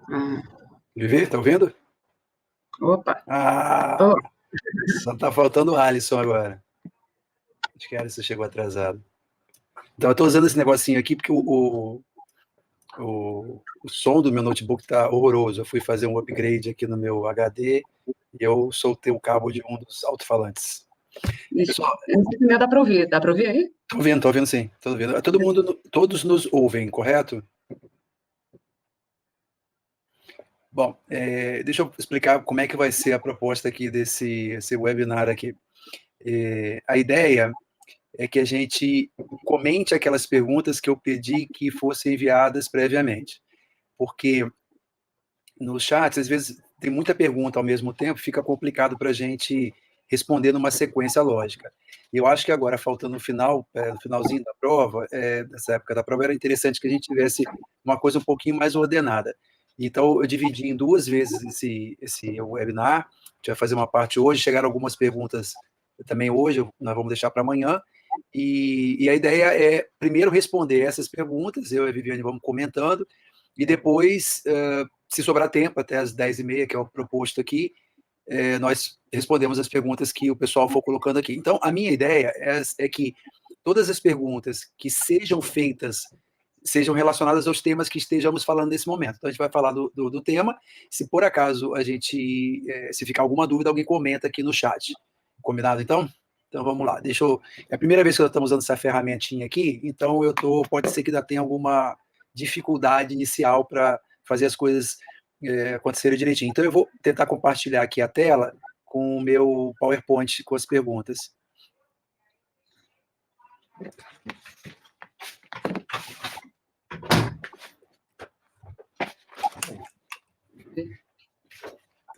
Ah, Vivi, tá ouvindo? opa! Ah, Oh, só tá faltando o Alisson agora. Acho que o Alisson chegou atrasado. Então, eu tô usando esse negocinho aqui porque o som do meu notebook tá horroroso. Eu fui fazer um upgrade aqui no meu HD e eu soltei o cabo de um dos alto-falantes. ixi, Pessoal, eu não sei se o meu dá para ouvir. Dá para ouvir aí? tô ouvindo sim, tô ouvindo. Todo mundo, todos nos ouvem, correto? Bom, deixa eu explicar como é que vai ser a proposta aqui desse esse webinar aqui. A ideia é que a gente comente aquelas perguntas que eu pedi que fossem enviadas previamente, porque no chat, às vezes, tem muita pergunta ao mesmo tempo, fica complicado para a gente responder numa sequência lógica. E eu acho que agora, faltando no final, no finalzinho da prova, dessa época da prova, era interessante que a gente tivesse uma coisa um pouquinho mais ordenada. Então, eu dividi em duas vezes esse webinar, a gente vai fazer uma parte hoje, chegaram algumas perguntas também hoje, nós vamos deixar para amanhã, e a ideia é, primeiro, responder essas perguntas, eu e a Viviane vamos comentando, e depois, se sobrar tempo, até as 10h30, que é o proposto aqui, nós respondemos as perguntas que o pessoal for colocando aqui. Então, a minha ideia é que todas as perguntas que sejam feitas sejam relacionadas aos temas que estejamos falando nesse momento. Então, a gente vai falar do tema. Se por acaso a gente, se ficar alguma dúvida, alguém comenta aqui no chat. Combinado, então? Então, vamos lá. É a primeira vez que nós estamos usando essa ferramentinha aqui, então pode ser que ainda tenha alguma dificuldade inicial para fazer as coisas acontecerem direitinho. Então, eu vou tentar compartilhar aqui a tela com o meu PowerPoint com as perguntas.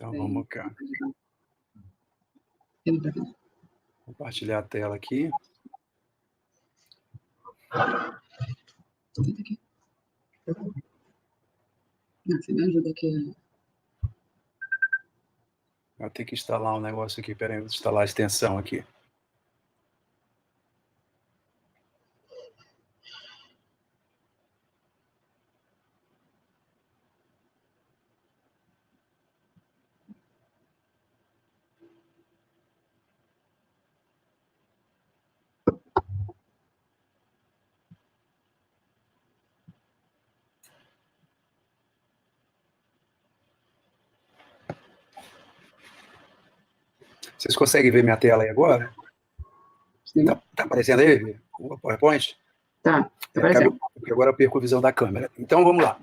Então, vamos cá. Compartilhar a tela aqui. Você me ajuda aqui. Vou ter que instalar um negócio aqui. Peraí, vou instalar a extensão aqui. Vocês conseguem ver minha tela aí agora? Sim. Tá aparecendo aí o PowerPoint? Tá aparecendo. Porque agora eu perco a visão da câmera. Então, vamos lá.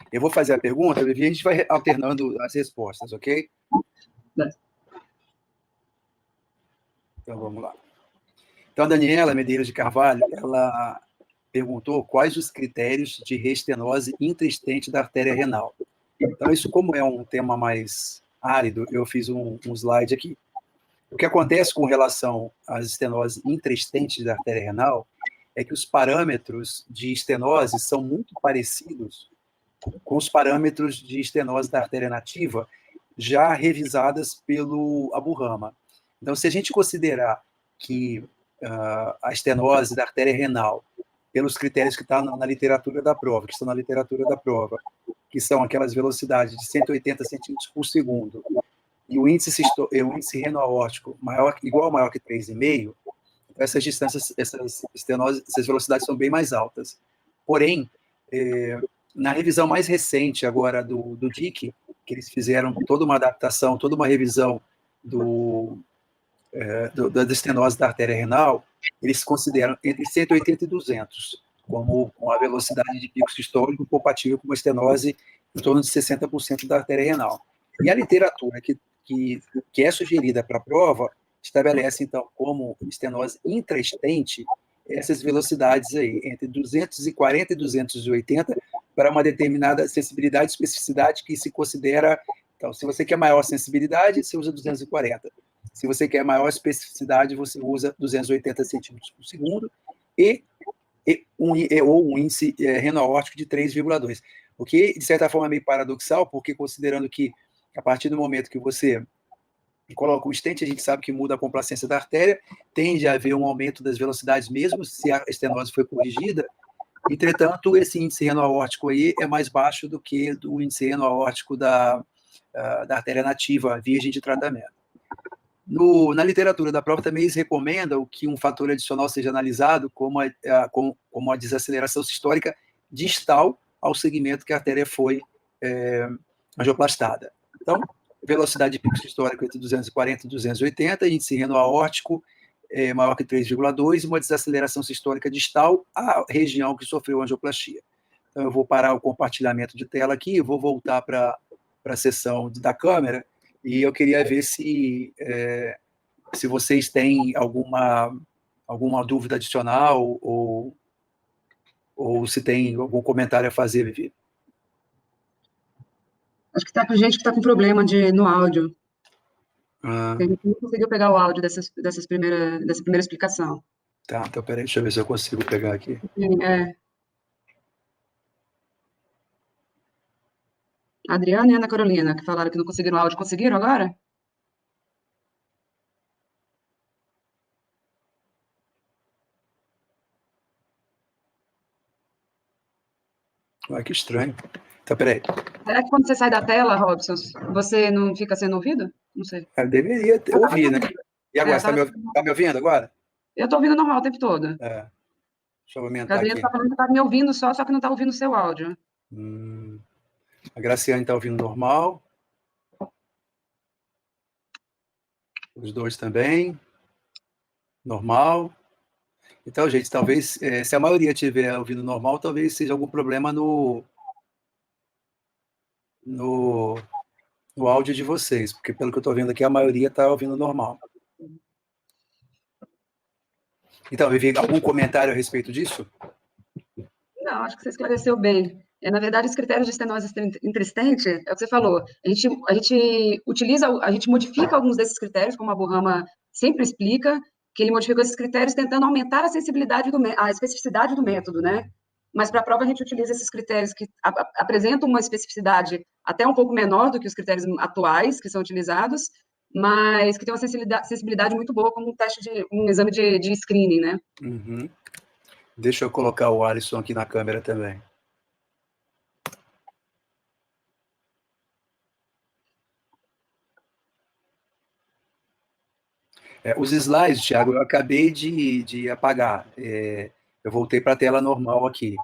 Eu vou fazer a pergunta e a gente vai alternando as respostas, ok? Tá. Então, vamos lá. Então, a Daniela Medeiros de Carvalho, ela perguntou quais os critérios de restenose intraestente da artéria renal. Então, isso, como é um tema mais árido, eu fiz um slide aqui. O que acontece com relação às estenoses intraestentes da artéria renal é que os parâmetros de estenose são muito parecidos com os parâmetros de estenose da artéria nativa já revisadas pelo Abu-Rama. Então, se a gente considerar que a estenose da artéria renal, pelos critérios que estão na literatura da prova, que são aquelas velocidades de 180 centímetros por segundo, e o índice renal aórtico igual ou maior que 3,5, essas distâncias, essas velocidades são bem mais altas. Porém, na revisão mais recente agora do DIC, que eles fizeram toda uma adaptação, toda uma revisão da estenose da artéria renal, eles consideram entre 180 e 200 como a velocidade de pico sistólico compatível com uma estenose em torno de 60% da artéria renal. E a literatura que é sugerida para a prova estabelece, então, como estenose intraestente essas velocidades aí, entre 240 e 280, para uma determinada sensibilidade e especificidade que se considera. Então, se você quer maior sensibilidade, você usa 240. Se você quer maior especificidade, você usa 280 centímetros por segundo ou um índice renal aórtico de 3,2. O que, de certa forma, é meio paradoxal, porque considerando que, a partir do momento que você coloca o stent, a gente sabe que muda a complacência da artéria, tende a haver um aumento das velocidades, mesmo se a estenose foi corrigida, Entretanto, esse índice reno-aórtico aí é mais baixo do que do índice reno-aórtico da artéria nativa virgem de tratamento. Na literatura da prova também eles recomendam que um fator adicional seja analisado como a desaceleração sistólica distal ao segmento que a artéria foi angioplastada. Então, velocidade de pico sistólico entre 240 e 280, índice reno-aórtico maior que 3,2 e uma desaceleração sistólica distal à região que sofreu angioplastia. Então, eu vou parar o compartilhamento de tela aqui, vou voltar para a sessão da câmera e eu queria ver se vocês têm alguma dúvida adicional ou se tem algum comentário a fazer, Vivi. Acho que está com gente que está com problema no áudio. A gente não conseguiu pegar o áudio dessa primeira explicação. Tá, então peraí, deixa eu ver se eu consigo pegar aqui. A Adriana e a Ana Carolina, que falaram que não conseguiram o áudio, conseguiram agora? Que estranho. Então, peraí. Será que quando você sai da tela, Robson, você não fica sendo ouvido? Não sei. Eu deveria ouvir, né? E agora, você tá me ouvindo agora? Eu estou ouvindo normal o tempo todo. Deixa eu aumentar aqui. A Adriana está falando que está me ouvindo só que não está ouvindo o seu áudio. A Graciane está ouvindo normal. Os dois também. Normal. Então, gente, talvez, se a maioria estiver ouvindo normal, talvez seja algum problema no áudio de vocês, porque pelo que eu estou vendo aqui, a maioria está ouvindo normal. Então, Vivi, algum comentário a respeito disso? Não, acho que você esclareceu bem. Na verdade, os critérios de estenose intrastente, é o que você falou, a gente modifica alguns desses critérios, como a Burrama sempre explica, que ele modificou esses critérios tentando aumentar a especificidade do método, né? Mas para a prova a gente utiliza esses critérios que apresentam uma especificidade até um pouco menor do que os critérios atuais que são utilizados, mas que tem uma sensibilidade muito boa como um exame de screening, né? Uhum. Deixa eu colocar o Alisson aqui na câmera também. Os slides, Thiago, eu acabei de apagar. Eu voltei para a tela normal aqui.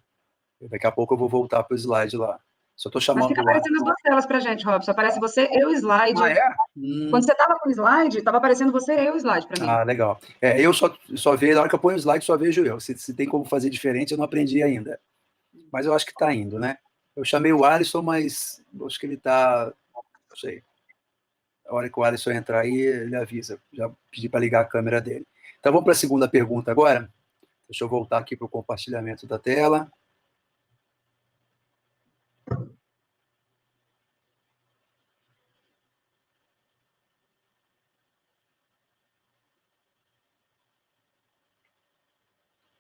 Daqui a pouco eu vou voltar para o slide lá. Só estou chamando. Mas fica aparecendo as duas telas para a gente, Robson. Aparece você e o slide. Quando você estava com o slide, estava aparecendo você e o slide para mim. Legal. Eu só vejo, na hora que eu ponho o slide, só vejo eu. Se tem como fazer diferente, eu não aprendi ainda. Mas eu acho que está indo, né? Eu chamei o Alisson, mas acho que ele está... Não sei. A hora que o Alisson entrar aí, ele avisa. Já pedi para ligar a câmera dele. Então, vamos para a segunda pergunta agora. Deixa eu voltar aqui para o compartilhamento da tela.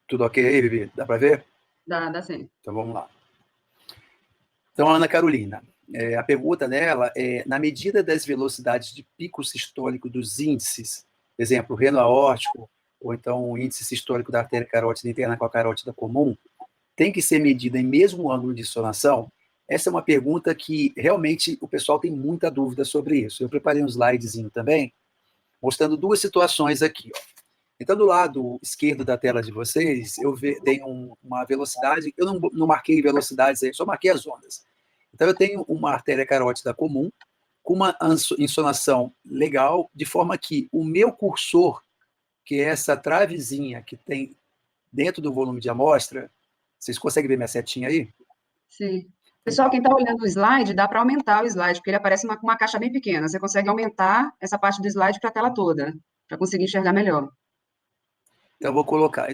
Tudo ok aí, Vivi? Dá para ver? Dá sim. Então, vamos lá. Então, Ana Carolina, a pergunta dela é, na medida das velocidades de pico sistólico dos índices, exemplo, reno-aórtico, ou então o índice sistólico da artéria carótida interna com a carótida comum, tem que ser medida em mesmo ângulo de sonação? Essa é uma pergunta que realmente o pessoal tem muita dúvida sobre isso. Eu preparei um slidezinho também, mostrando duas situações aqui. Ó. Então, do lado esquerdo da tela de vocês, eu tenho uma velocidade, eu não marquei velocidades aí, só marquei as ondas. Então, eu tenho uma artéria carótida comum, com uma insonação legal, de forma que o meu cursor, que é essa travezinha que tem dentro do volume de amostra, vocês conseguem ver minha setinha aí? Sim. Pessoal, quem está olhando o slide, dá para aumentar o slide, porque ele aparece com uma caixa bem pequena. Você consegue aumentar essa parte do slide para a tela toda, para conseguir enxergar melhor. Então, eu vou colocar,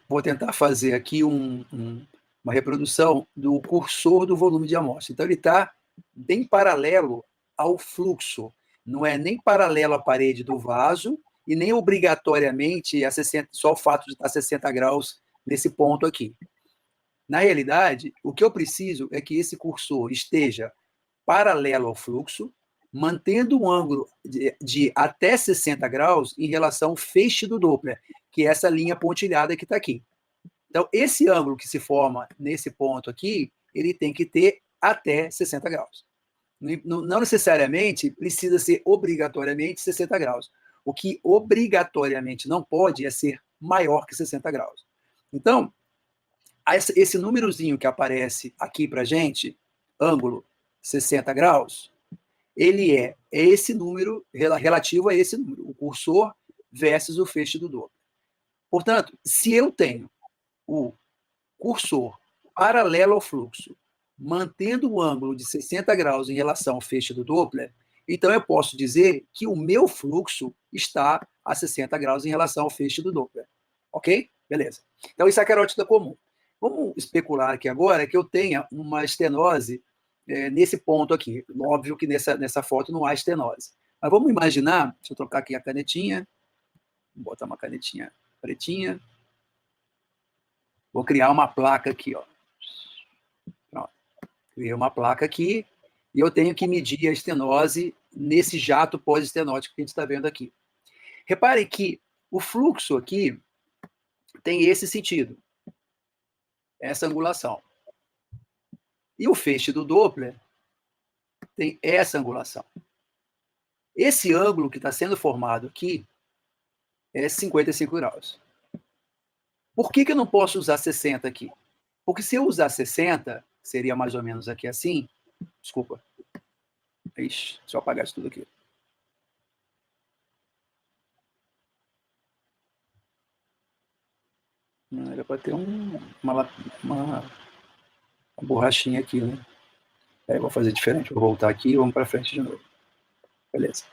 vou tentar fazer aqui uma reprodução do cursor do volume de amostra. Então, ele está bem paralelo ao fluxo, não é nem paralelo à parede do vaso e nem obrigatoriamente só o fato de estar a 60 graus nesse ponto aqui. Na realidade, o que eu preciso é que esse cursor esteja paralelo ao fluxo, mantendo um ângulo de até 60 graus em relação ao feixe do Doppler, que é essa linha pontilhada que está aqui. Então, esse ângulo que se forma nesse ponto aqui, ele tem que ter até 60 graus. Não necessariamente precisa ser obrigatoriamente 60 graus. O que obrigatoriamente não pode é ser maior que 60 graus. Então, esse númerozinho que aparece aqui para gente, ângulo 60 graus, ele é esse número relativo a esse número, o cursor versus o feixe do Doppler. Portanto, se eu tenho o cursor paralelo ao fluxo, mantendo o ângulo de 60 graus em relação ao feixe do Doppler, então eu posso dizer que o meu fluxo está a 60 graus em relação ao feixe do Doppler. Ok? Beleza. Então, isso é a carótida comum. Vamos especular aqui agora que eu tenha uma estenose nesse ponto aqui. Óbvio que nessa foto não há estenose. Mas vamos imaginar, deixa eu trocar aqui a canetinha, vou botar uma canetinha pretinha, vou criar uma placa aqui, ó. Pronto. Criei uma placa aqui e eu tenho que medir a estenose nesse jato pós-estenótico que a gente está vendo aqui. Reparem que o fluxo aqui tem esse sentido, essa angulação. E o feixe do Doppler tem essa angulação. Esse ângulo que está sendo formado aqui é 55 graus. Por que eu não posso usar 60 aqui? Porque se eu usar 60, seria mais ou menos aqui assim. Desculpa. Ixi, deixa eu apagar isso tudo aqui. Era para ter uma borrachinha aqui, né? Aí eu vou fazer diferente. Vou voltar aqui e vamos para frente de novo. Beleza.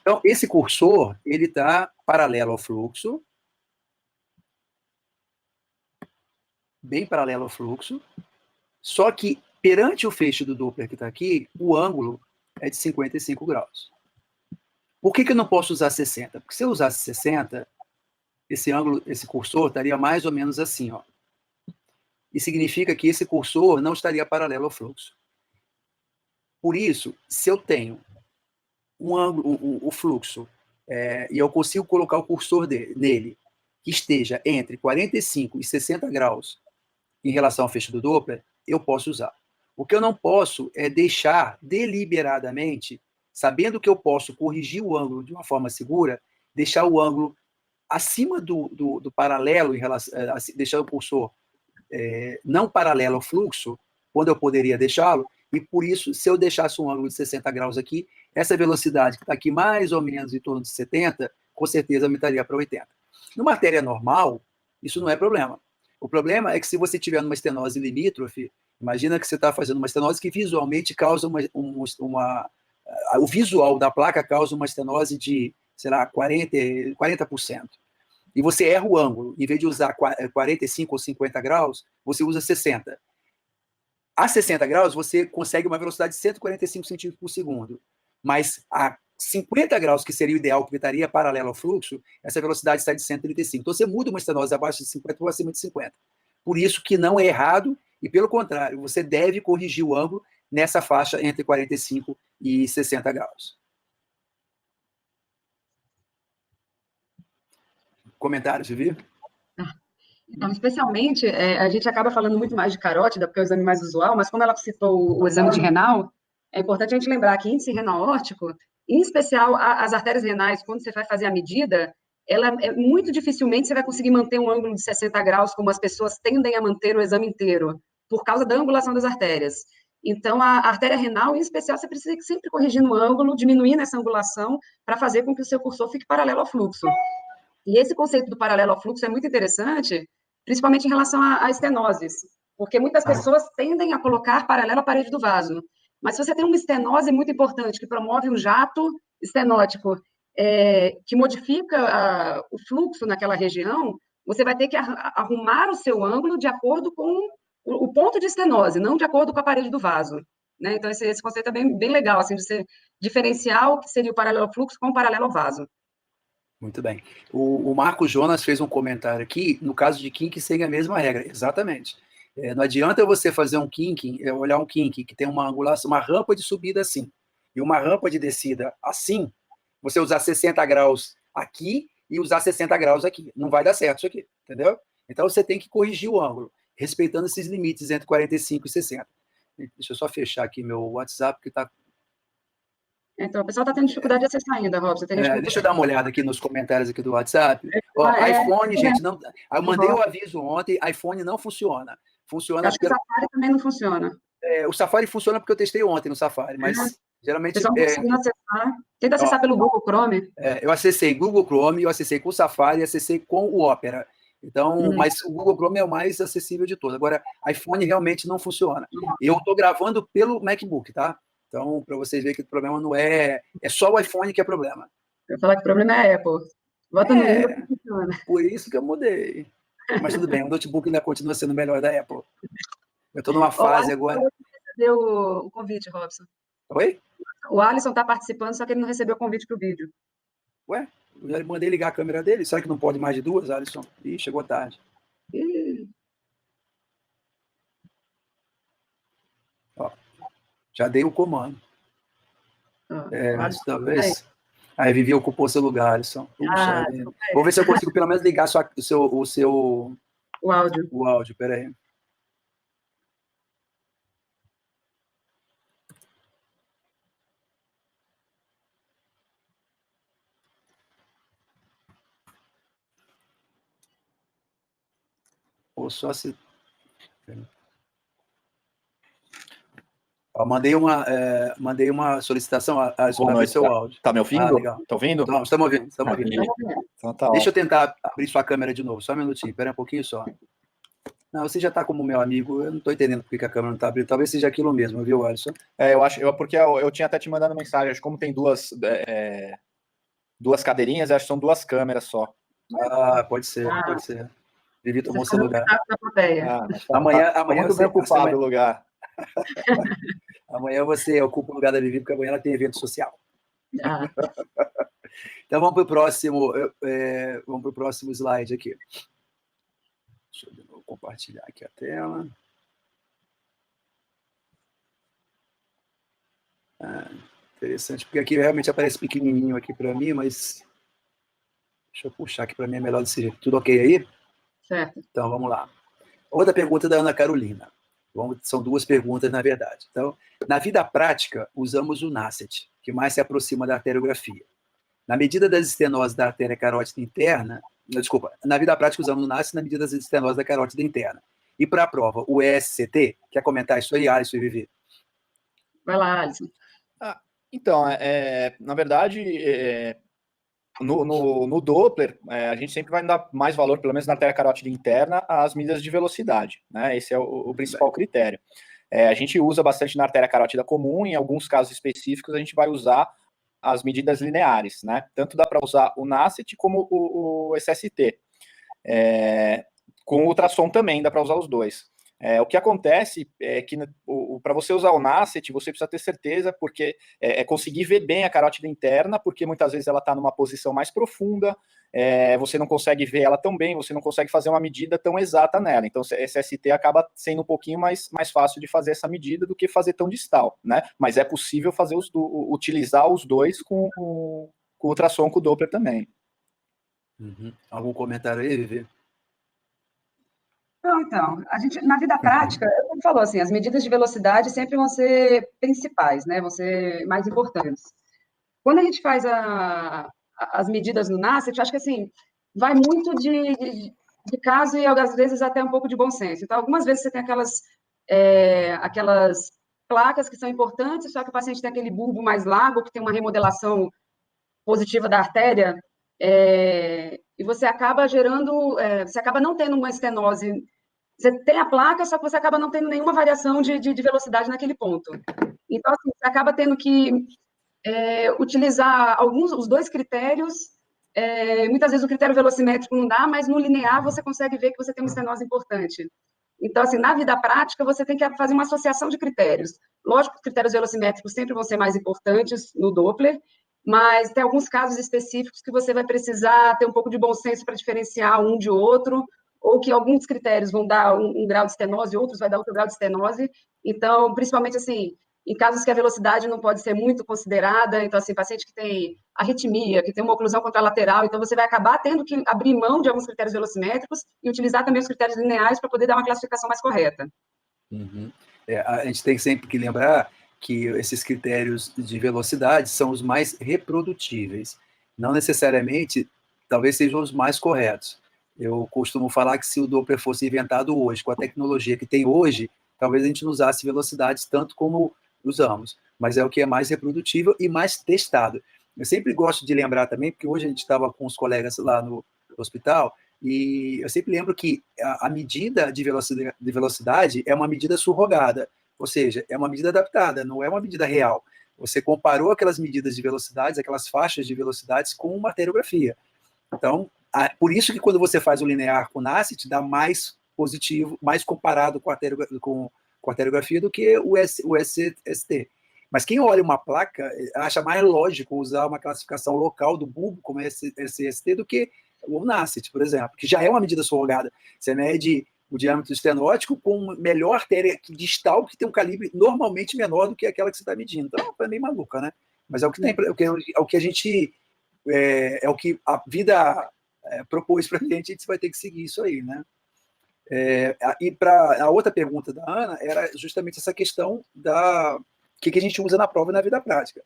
Então, esse cursor, ele está paralelo ao fluxo, bem paralelo ao fluxo, só que perante o feixe do Doppler que está aqui, o ângulo é de 55 graus. Por que eu não posso usar 60? Porque se eu usasse 60, esse ângulo, esse cursor estaria mais ou menos assim, ó. E significa que esse cursor não estaria paralelo ao fluxo. Por isso, se eu tenho um ângulo, o fluxo, e eu consigo colocar o cursor nele, que esteja entre 45 e 60 graus em relação ao feixe do Doppler, eu posso usar. O que eu não posso é deixar deliberadamente, sabendo que eu posso corrigir o ângulo de uma forma segura, deixar o ângulo acima do paralelo, em relação, deixar o cursor não paralelo ao fluxo, quando eu poderia deixá-lo, e por isso, se eu deixasse um ângulo de 60 graus aqui, essa velocidade que está aqui mais ou menos em torno de 70, com certeza aumentaria para 80. No matéria normal, isso não é problema. O problema é que se você tiver uma estenose limítrofe, imagina que você está fazendo uma estenose que visualmente causa o visual da placa causa uma estenose de, sei lá, 40%. E você erra o ângulo. Em vez de usar 45 ou 50 graus, você usa 60. A 60 graus, você consegue uma velocidade de 145 centímetros por segundo. Mas a 50 graus, que seria o ideal, que estaria paralelo ao fluxo, essa velocidade está de 135. Então, você muda uma estenose abaixo de 50 ou acima de 50. Por isso que não é errado, e pelo contrário, você deve corrigir o ângulo nessa faixa entre 45 e 60 graus. Comentários, Vivi? Então, especialmente, a gente acaba falando muito mais de carótida, porque é o exame mais usual, mas como ela citou o exame de renal, é importante a gente lembrar que índice renal órtico, em especial as artérias renais, quando você vai fazer a medida, muito dificilmente você vai conseguir manter um ângulo de 60 graus, como as pessoas tendem a manter o exame inteiro, por causa da angulação das artérias. Então, a artéria renal, em especial, você precisa sempre corrigir no ângulo, diminuindo essa angulação, para fazer com que o seu cursor fique paralelo ao fluxo. E esse conceito do paralelo ao fluxo é muito interessante, principalmente em relação a estenoses, porque muitas pessoas tendem a colocar paralelo à parede do vaso. Mas se você tem uma estenose muito importante, que promove um jato estenótico, que modifica o fluxo naquela região, você vai ter que arrumar o seu ângulo de acordo com o ponto de estenose, não de acordo com a parede do vaso. Né? Então, esse conceito é bem legal, assim, de você diferenciar o que seria o paralelo ao fluxo com o paralelo ao vaso. Muito bem. O Marco Jonas fez um comentário aqui, no caso de kink, segue a mesma regra, exatamente. Não adianta você fazer um kink, olhar um kink que tem uma angulação, uma rampa de subida assim, e uma rampa de descida assim, você usar 60 graus aqui e usar 60 graus aqui. Não vai dar certo isso aqui, entendeu? Então, você tem que corrigir o ângulo, respeitando esses limites entre 45 e 60. Deixa eu só fechar aqui meu WhatsApp, que está... Então, o pessoal está tendo dificuldade de acessar ainda, Robson. Tem gente que não Deixa eu dar uma olhada aqui nos comentários aqui do WhatsApp. Ó, é, iPhone, gente, não... Eu mandei o uhum. aviso ontem, iPhone não funciona. Funciona Acho que o Safari também não funciona. o Safari funciona porque eu testei ontem no Safari, mas O geralmente... pessoal não conseguindo acessar. Tenta ó, acessar pelo Google Chrome. eu acessei Google Chrome, eu acessei com o Safari e acessei com o Opera. Então, mas o Google Chrome é o mais acessível de todos. Agora, iPhone realmente não funciona. Eu estou gravando pelo MacBook, tá? Então, para vocês verem que o problema não é... É só o iPhone que é problema. Eu vou falar que o problema é a Apple. Bota no Windows que funciona. Por isso que eu mudei. Mas tudo bem, o notebook ainda continua sendo o melhor da Apple. Eu estou numa O fase Alisson agora... falou que recebeu o convite, Robson. Oi? O Alisson está participando, só que ele não recebeu o convite para o vídeo. Ué? Eu já mandei ligar a câmera dele. Será que não pode mais de duas, Alisson? Ih, chegou tarde. Ó, já dei o comando. Mas talvez... Aí Vivi ocupou seu lugar, Alisson. Puxa vida. Vou ver se eu consigo pelo menos ligar o áudio. O áudio, peraí. Ou só se... Ó, mandei uma solicitação Boa noite, seu áudio. Tá me ouvindo? Legal. Tá ouvindo? Então, estamos ouvindo. Então tá. Deixa eu tentar abrir sua câmera de novo, só um minutinho, espera um pouquinho só. Não, você já está como meu amigo, eu não estou entendendo por que a câmera não está abrindo, talvez seja aquilo mesmo, viu, Alisson? Porque eu tinha até te mandado mensagem, acho que como tem duas cadeirinhas, acho que são duas câmeras só. Pode ser. Vivi tomou seu lugar. Amanhã muito bem ocupado o lugar. Amanhã você ocupa o lugar da Vivi, porque amanhã ela tem evento social. Então vamos para o próximo slide aqui. Deixa eu compartilhar aqui a tela. Interessante, porque aqui realmente aparece pequenininho aqui para mim, mas deixa eu puxar aqui para mim, é melhor desse jeito. Tudo ok aí? Certo. Então vamos lá. Outra pergunta da Ana Carolina. São duas perguntas, na verdade. Então, na vida prática, usamos o NASCET, que mais se aproxima da arteriografia. Na medida das estenoses da artéria carótida interna, na vida prática usamos o NASCET na medida das estenoses da carótida interna. E para a prova, o ESCT, quer comentar isso aí, Alisson e Vivi? Vai lá, Alisson. Então, na verdade, no Doppler, a gente sempre vai dar mais valor, pelo menos na artéria carótida interna, às medidas de velocidade, né? Esse é o principal critério. A gente usa bastante na artéria carótida comum, em alguns casos específicos a gente vai usar as medidas lineares, né? Tanto dá para usar o NASCET como o SST. Com o ultrassom também dá para usar os dois. O que acontece é que para você usar o NASCET, você precisa ter certeza, porque conseguir ver bem a carótida interna, porque muitas vezes ela está numa posição mais profunda, você não consegue ver ela tão bem, você não consegue fazer uma medida tão exata nela. Então, SST acaba sendo um pouquinho mais fácil de fazer essa medida do que fazer tão distal, né? Mas é possível utilizar os dois com o ultrassom, com o Doppler também. Algum comentário aí, Vivi? Não, então, a gente, na vida prática, como falou assim, as medidas de velocidade sempre vão ser principais, né? Vão ser mais importantes. Quando a gente faz as medidas no NASCET, eu acho que assim, vai muito de caso e às vezes até um pouco de bom senso. Então, algumas vezes você tem aquelas placas que são importantes, só que o paciente tem aquele bulbo mais largo, que tem uma remodelação positiva da artéria, e você acaba você acaba não tendo uma estenose. Você tem a placa, só que você acaba não tendo nenhuma variação de velocidade naquele ponto. Então, assim, você acaba tendo que utilizar os dois critérios. Muitas vezes o critério velocimétrico não dá, mas no linear você consegue ver que você tem uma estenose importante. Então, assim, na vida prática, você tem que fazer uma associação de critérios. Lógico que os critérios velocimétricos sempre vão ser mais importantes no Doppler, mas tem alguns casos específicos que você vai precisar ter um pouco de bom senso para diferenciar um de outro, ou que alguns critérios vão dar um grau de estenose, outros vai dar outro grau de estenose. Então, principalmente, assim, em casos que a velocidade não pode ser muito considerada, então, assim, paciente que tem arritmia, que tem uma oclusão contralateral, então você vai acabar tendo que abrir mão de alguns critérios velocimétricos e utilizar também os critérios lineares para poder dar uma classificação mais correta. Uhum. A gente tem sempre que lembrar que esses critérios de velocidade são os mais reprodutíveis. Não necessariamente, talvez sejam os mais corretos. Eu costumo falar que se o Doppler fosse inventado hoje, com a tecnologia que tem hoje, talvez a gente não usasse velocidades tanto como usamos, mas é o que é mais reprodutível e mais testado. Eu sempre gosto de lembrar também, porque hoje a gente estava com os colegas lá no hospital, e eu sempre lembro que a medida de velocidade é uma medida surrogada, ou seja, é uma medida adaptada, não é uma medida real. Você comparou aquelas medidas de velocidades, aquelas faixas de velocidades com uma arteriografia. Então, por isso que quando você faz o linear com o NASCET, dá mais positivo, mais comparado com a arteriografia do que o SCST. Mas quem olha uma placa acha mais lógico usar uma classificação local do bulbo como SCST do que o NASCET, por exemplo, que já é uma medida surrogada. Você mede o diâmetro estenótico com melhor artéria distal, que tem um calibre normalmente menor do que aquela que você está medindo. Então, é meio maluca, né? Mas é o que tem, é o que a gente, é o que a vida propôs para a gente vai ter que seguir isso aí, né? E para a outra pergunta da Ana era justamente essa questão da que a gente usa na prova e na vida prática.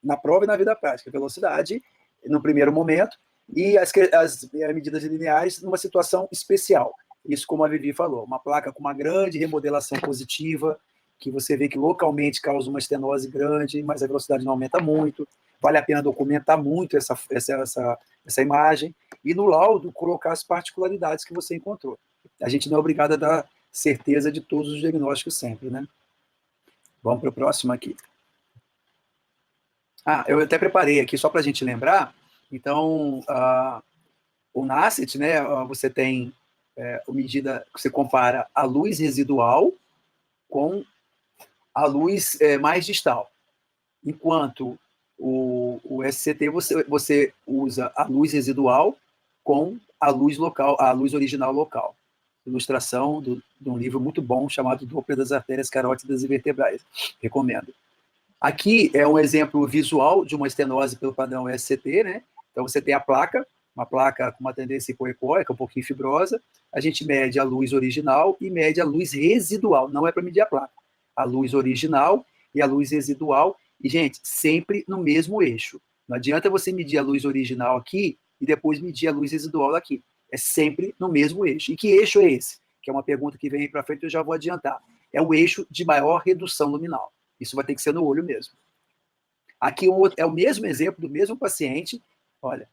Na prova e na vida prática, velocidade no primeiro momento e as medidas lineares numa situação especial. Isso, como a Vivi falou, uma placa com uma grande remodelação positiva, que você vê que localmente causa uma estenose grande, mas a velocidade não aumenta muito. Vale a pena documentar muito essa imagem e no laudo colocar as particularidades que você encontrou. A gente não é obrigado a dar certeza de todos os diagnósticos sempre, né? Vamos para o próximo aqui. Eu até preparei aqui só para a gente lembrar. Então, o NASCET, né, você tem a medida que você compara a luz residual com a luz mais distal. Enquanto o SCT, você usa a luz residual com a luz local, a luz original local. Ilustração de um livro muito bom chamado Doppler das artérias carótidas e vertebrais. Recomendo. Aqui é um exemplo visual de uma estenose pelo padrão SCT, né? Então você tem a placa, uma placa com uma tendência hipoecóica, um pouquinho fibrosa. A gente mede a luz original e mede a luz residual. Não é para medir a placa. A luz original e a luz residual. E, gente, sempre no mesmo eixo. Não adianta você medir a luz original aqui e depois medir a luz residual aqui. É sempre no mesmo eixo. E que eixo é esse? Que é uma pergunta que vem aí para frente, eu já vou adiantar. É o eixo de maior redução luminal. Isso vai ter que ser no olho mesmo. Aqui é o mesmo exemplo do mesmo paciente. Olha,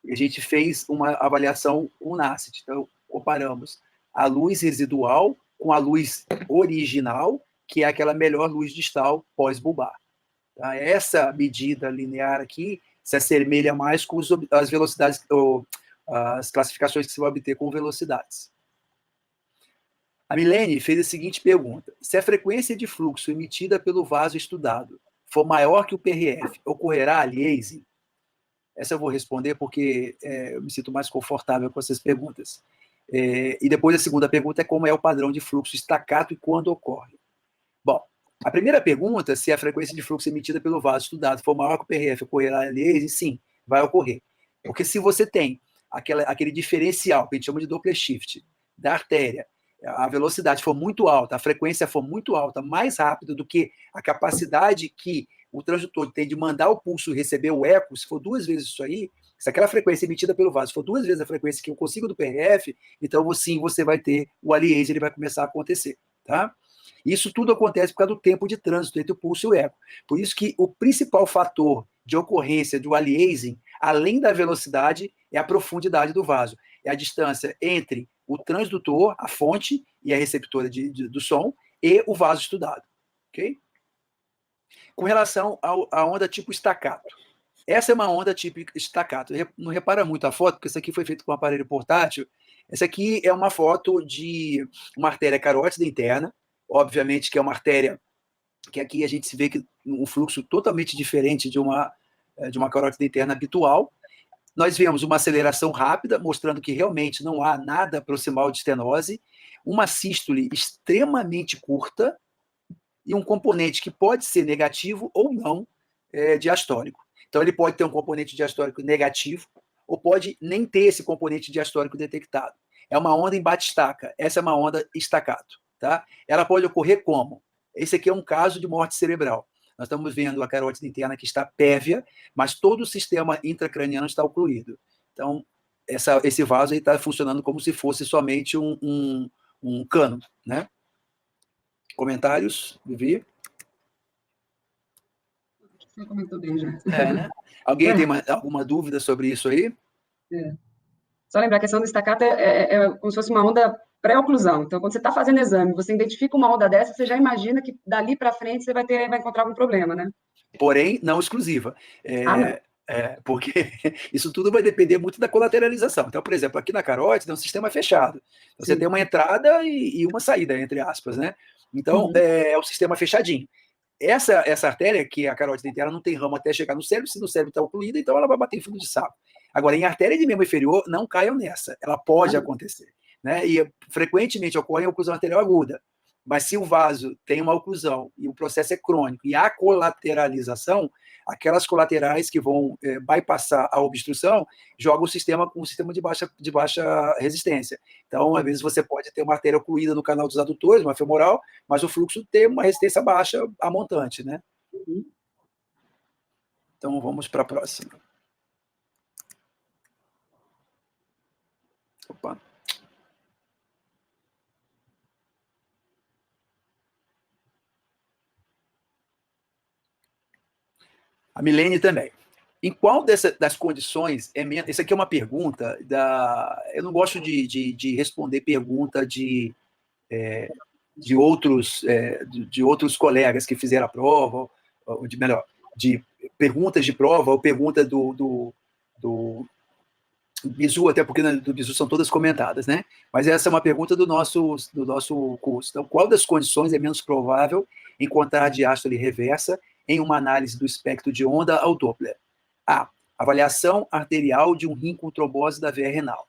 a gente fez uma avaliação com o NASCET. Então, comparamos a luz residual com a luz original, que é aquela melhor luz distal pós-bulbar. Tá? Essa medida linear aqui se assemelha mais com as velocidades, ou as classificações que você vai obter com velocidades. A Milene fez a seguinte pergunta: se a frequência de fluxo emitida pelo vaso estudado for maior que o PRF, ocorrerá aliasing? Essa eu vou responder porque eu me sinto mais confortável com essas perguntas. E depois a segunda pergunta é como é o padrão de fluxo estacato e quando ocorre. Bom, a primeira pergunta, se a frequência de fluxo emitida pelo vaso estudado for maior que o PRF, ocorrerá aliasing? Sim, vai ocorrer. Porque se você tem aquele diferencial, que a gente chama de Doppler shift, da artéria, a velocidade for muito alta, a frequência for muito alta, mais rápido do que a capacidade que o transdutor tem de mandar o pulso receber o eco, se for 2 vezes isso aí, se aquela frequência emitida pelo vaso for 2 vezes a frequência que eu consigo do PRF, então sim, você vai ter o aliasing, ele vai começar a acontecer, tá? Isso tudo acontece por causa do tempo de trânsito entre o pulso e o eco. Por isso que o principal fator de ocorrência do aliasing, além da velocidade, é a profundidade do vaso. É a distância entre o transdutor, a fonte e a receptora do som, e o vaso estudado. Ok? Com relação à onda tipo staccato. Essa é uma onda tipo staccato. Não repara muito a foto, porque isso aqui foi feito com um aparelho portátil. Essa aqui é uma foto de uma artéria carótida interna, obviamente que é uma artéria que aqui a gente se vê que um fluxo totalmente diferente de uma carótida interna habitual. Nós vemos uma aceleração rápida, mostrando que realmente não há nada proximal de estenose, uma sístole extremamente curta e um componente que pode ser negativo ou não diastólico. Então, ele pode ter um componente diastólico negativo, ou pode nem ter esse componente diastólico detectado. É uma onda em bate-estaca. Essa é uma onda staccato. Tá? Ela pode ocorrer como? Esse aqui é um caso de morte cerebral. Nós estamos vendo a carótida interna que está pévia, mas todo o sistema intracraniano está ocluído. Então, esse vaso está funcionando como se fosse somente um cano. Né? Comentários, Vivi? Você comentou bem já. Né? Alguém tem alguma dúvida sobre isso aí? Só lembrar, a questão do staccato é como se fosse uma onda pré-oclusão. Então, quando você está fazendo exame, você identifica uma onda dessa, você já imagina que dali para frente você vai encontrar algum problema, né? Porém, não exclusiva. Não. Porque isso tudo vai depender muito da colateralização. Então, por exemplo, aqui na carótida é um sistema fechado. Você tem uma entrada e uma saída, entre aspas, né? Então, é um sistema fechadinho. Essa artéria, que é a carótida interna, não tem ramo até chegar no cérebro. Se no cérebro está ocluída, então ela vai bater em fundo de saco. Agora, em artéria de membro inferior, não caiam nessa. Ela pode acontecer. Né? E frequentemente ocorre em oclusão arterial aguda. Mas se o vaso tem uma oclusão e o processo é crônico e há colateralização, aquelas colaterais que vão bypassar a obstrução jogam o sistema com um sistema de baixa resistência. Então, às vezes, você pode ter uma artéria ocluída no canal dos adutores, uma femoral, mas o fluxo tem uma resistência baixa a montante, né? Então, vamos para a próxima. Opa. A Milene também. Em qual das condições é menos... Isso aqui é uma pergunta eu não gosto de responder pergunta de outros colegas que fizeram a prova, ou de perguntas de prova, ou pergunta do Bizu, até porque do Bizu são todas comentadas, né? Mas essa é uma pergunta do nosso curso. Então, qual das condições é menos provável encontrar diástole reversa em uma análise do espectro de onda ao Doppler? A. Avaliação arterial de um rim com trombose da veia renal.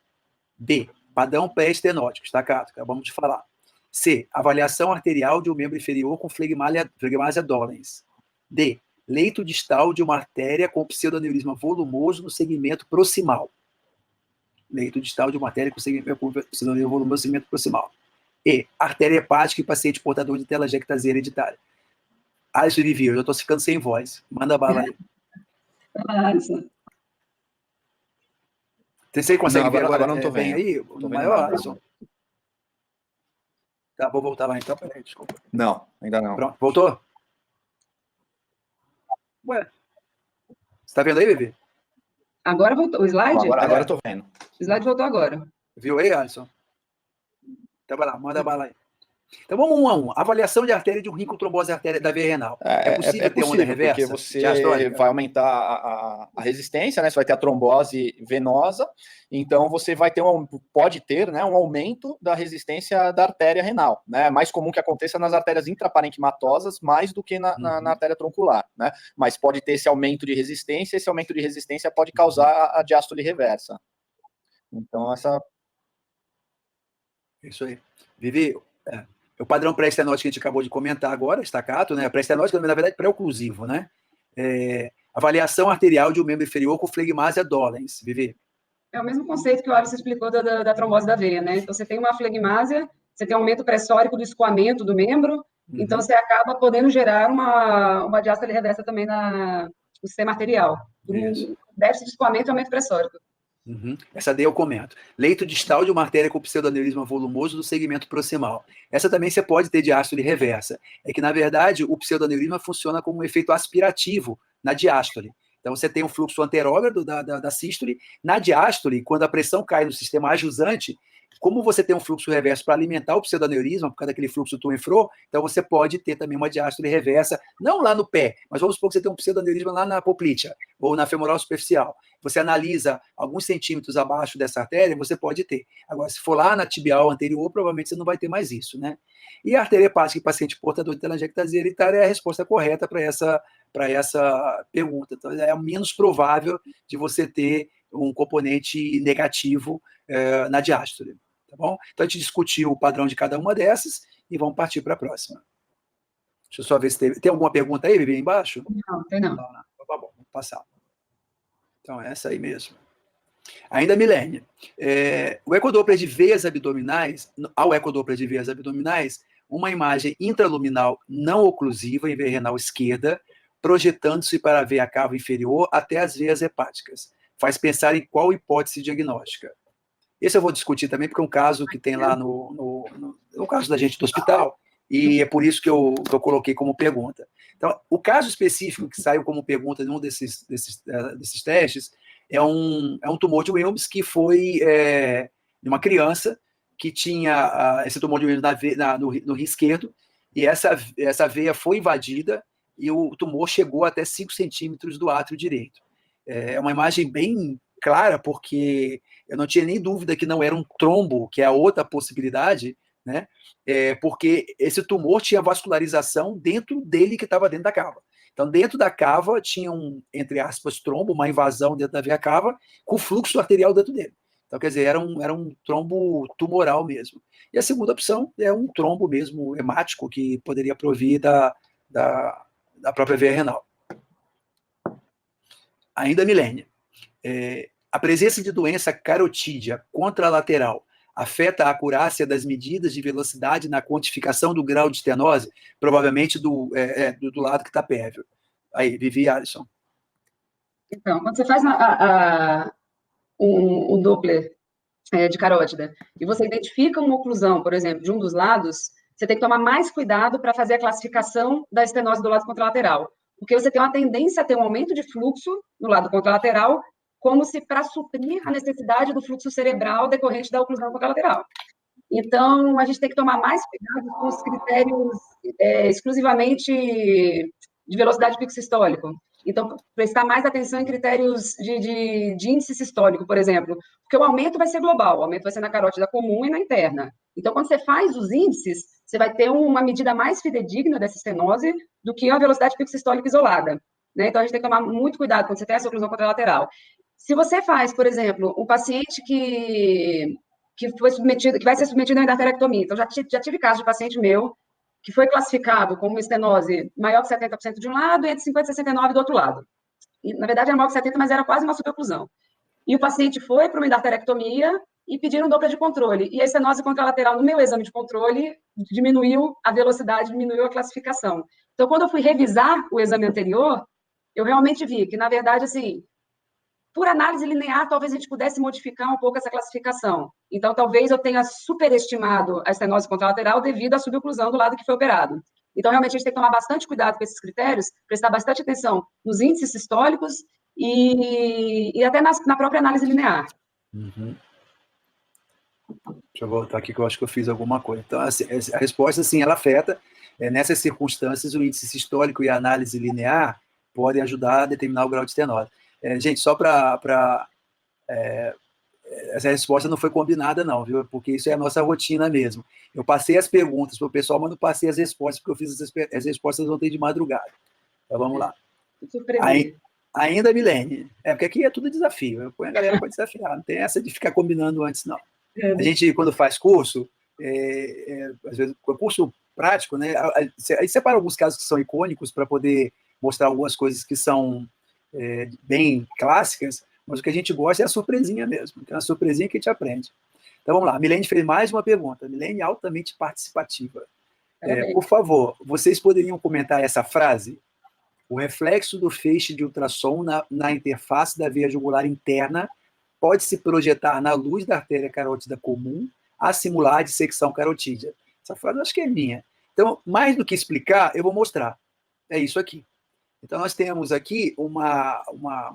B. Padrão pré-estenótico, staccato, acabamos de falar. C. Avaliação arterial de um membro inferior com flegmásia dolens. D. Leito distal de uma artéria com pseudoneurisma volumoso no segmento proximal. Leito distal de uma artéria com pseudoneurisma volumoso no segmento proximal. E. Artéria hepática em paciente portador de telangiectasia hereditária. Alisson e Vivi, eu já estou ficando sem voz. Manda bala aí. Alisson. Você consegue ver agora? Não estou vendo. Aí, no maior, Alisson. Tá, vou voltar lá então. Peraí, desculpa. Não, ainda não. Pronto, voltou? Ué. Você tá vendo aí, Vivi? Agora voltou. O slide? Agora eu estou vendo. O slide voltou agora. Viu aí, Alisson? Então vai lá, manda bala aí. Então vamos um a um. Avaliação de artéria de um rim com trombose artéria da veia renal. É possível ter onda reversa? Porque você vai aumentar a resistência, né? Você vai ter a trombose venosa, então você vai ter pode ter, né, um aumento da resistência da artéria renal, né? É mais comum que aconteça nas artérias intraparenquimatosas, mais do que na artéria troncular, né? Mas pode ter esse aumento de resistência, esse aumento de resistência pode causar a diástole reversa. Então, Isso aí. Vivi, o padrão pré-estenótico que a gente acabou de comentar agora, staccato, né? Pré-estenótico, na verdade, pré-oclusivo, né? Avaliação arterial de um membro inferior com flegmásia dolens, Vivi. É o mesmo conceito que o Alisson explicou da trombose da veia, né? Então, você tem uma flegmásia, você tem um aumento pressórico do escoamento do membro, então você acaba podendo gerar uma diástole reversa também no sistema arterial. Um déficit de escoamento e aumento pressórico. Essa daí eu comento. Leito distal de uma artéria com pseudoneurisma volumoso do segmento proximal. Essa também você pode ter diástole reversa. É que, na verdade, o pseudoneurisma funciona como um efeito aspirativo na diástole. Então, você tem um fluxo anterógrado da sístole. Na diástole, quando a pressão cai no sistema ajusante, como você tem um fluxo reverso para alimentar o pseudoneurisma, por causa daquele fluxo to and fro, então você pode ter também uma diástole reversa, não lá no pé, mas vamos supor que você tem um pseudoneurisma lá na poplítea, ou na femoral superficial. Você analisa alguns centímetros abaixo dessa artéria, você pode ter. Agora, se for lá na tibial anterior, provavelmente você não vai ter mais isso, né? E a artéria hepática em paciente portador de telangiectasia hereditária é a resposta correta para essa pergunta. Então, é menos provável de você ter um componente negativo na diástole. Tá bom? Então, a gente discutiu o padrão de cada uma dessas e vamos partir para a próxima. Deixa eu só ver se tem alguma pergunta aí, Vivi, embaixo? Não, tem não. Não. Então, tá bom, vamos passar. Então, é essa aí mesmo. Ainda Milene, o ecodoppler de veias abdominais, ao ecodoppler de veias abdominais, uma imagem intraluminal não oclusiva em veia renal esquerda, projetando-se para a veia cava inferior até as veias hepáticas. Faz pensar em qual hipótese diagnóstica. Esse eu vou discutir também, porque é um caso que tem lá no caso da gente do hospital, e é por isso que eu coloquei como pergunta. Então, o caso específico que saiu como pergunta de um desses testes é um tumor de Wilms que foi de uma criança que tinha esse tumor de Wilms no rim esquerdo, e essa veia foi invadida e o tumor chegou até 5 centímetros do átrio direito. É uma imagem bem clara, porque eu não tinha nem dúvida que não era um trombo, que é a outra possibilidade, né? Porque esse tumor tinha vascularização dentro dele, que estava dentro da cava. Então, dentro da cava tinha entre aspas, trombo, uma invasão dentro da veia cava, com fluxo arterial dentro dele. Então, quer dizer, era um trombo tumoral mesmo. E a segunda opção é um trombo mesmo hemático, que poderia provir da própria veia renal. Ainda Milênia. A presença de doença carotídea contralateral afeta a acurácia das medidas de velocidade na quantificação do grau de estenose, provavelmente do lado que está pérvio. Aí, Vivi, Alisson. Então, quando você faz o Doppler de carótida e você identifica uma oclusão, por exemplo, de um dos lados, você tem que tomar mais cuidado para fazer a classificação da estenose do lado contralateral, porque você tem uma tendência a ter um aumento de fluxo no lado contralateral, como se para suprir a necessidade do fluxo cerebral decorrente da oclusão contralateral. Então, a gente tem que tomar mais cuidado com os critérios exclusivamente de velocidade pico sistólico. Então, prestar mais atenção em critérios de índice sistólico, por exemplo, porque o aumento vai ser global, o aumento vai ser na carótida comum e na interna. Então, quando você faz os índices, você vai ter uma medida mais fidedigna dessa estenose do que a velocidade pico sistólica isolada. Né? Então, a gente tem que tomar muito cuidado quando você tem essa oclusão contralateral. Se você faz, por exemplo, um paciente que vai ser submetido a endarterectomia. Então, já tive caso de paciente meu que foi classificado como estenose maior que 70% de um lado e entre 50% e 69% do outro lado. E, na verdade, era maior que 70%, mas era quase uma suboclusão. E o paciente foi para uma endarterectomia e pediram um Doppler de controle. E a estenose contralateral, no meu exame de controle, diminuiu a velocidade, diminuiu a classificação. Então, quando eu fui revisar o exame anterior, eu realmente vi que, na verdade, assim, por análise linear, talvez a gente pudesse modificar um pouco essa classificação. Então, talvez eu tenha superestimado a estenose contralateral devido à suboclusão do lado que foi operado. Então, realmente, a gente tem que tomar bastante cuidado com esses critérios, prestar bastante atenção nos índices sistólicos e até na própria análise linear. Uhum. Deixa eu voltar aqui, que eu acho que eu fiz alguma coisa. Então, assim, a resposta, sim, ela afeta. Nessas circunstâncias, o índice sistólico e a análise linear podem ajudar a determinar o grau de estenose. Gente, só para essa resposta não foi combinada, não, viu? Porque isso é a nossa rotina mesmo. Eu passei as perguntas para o pessoal, mas não passei as respostas, porque eu fiz as respostas ontem de madrugada. Então, vamos lá. Ainda, Milene. Porque aqui é tudo desafio. Eu ponho a galera para desafiar. Não tem essa de ficar combinando antes, não. A gente, quando faz curso, às vezes, curso prático, né? Aí separa alguns casos que são icônicos para poder mostrar algumas coisas que são bem clássicas, mas o que a gente gosta é a surpresinha mesmo, que é uma surpresinha que a gente aprende. Então vamos lá, a Milene fez mais uma pergunta, Milene altamente participativa. Por favor, vocês poderiam comentar essa frase? O reflexo do feixe de ultrassom na interface da veia jugular interna pode se projetar na luz da artéria carótida comum a simular dissecção carotídea. Essa frase eu acho que é minha. Então, mais do que explicar, eu vou mostrar. É isso aqui. Então, nós temos aqui uma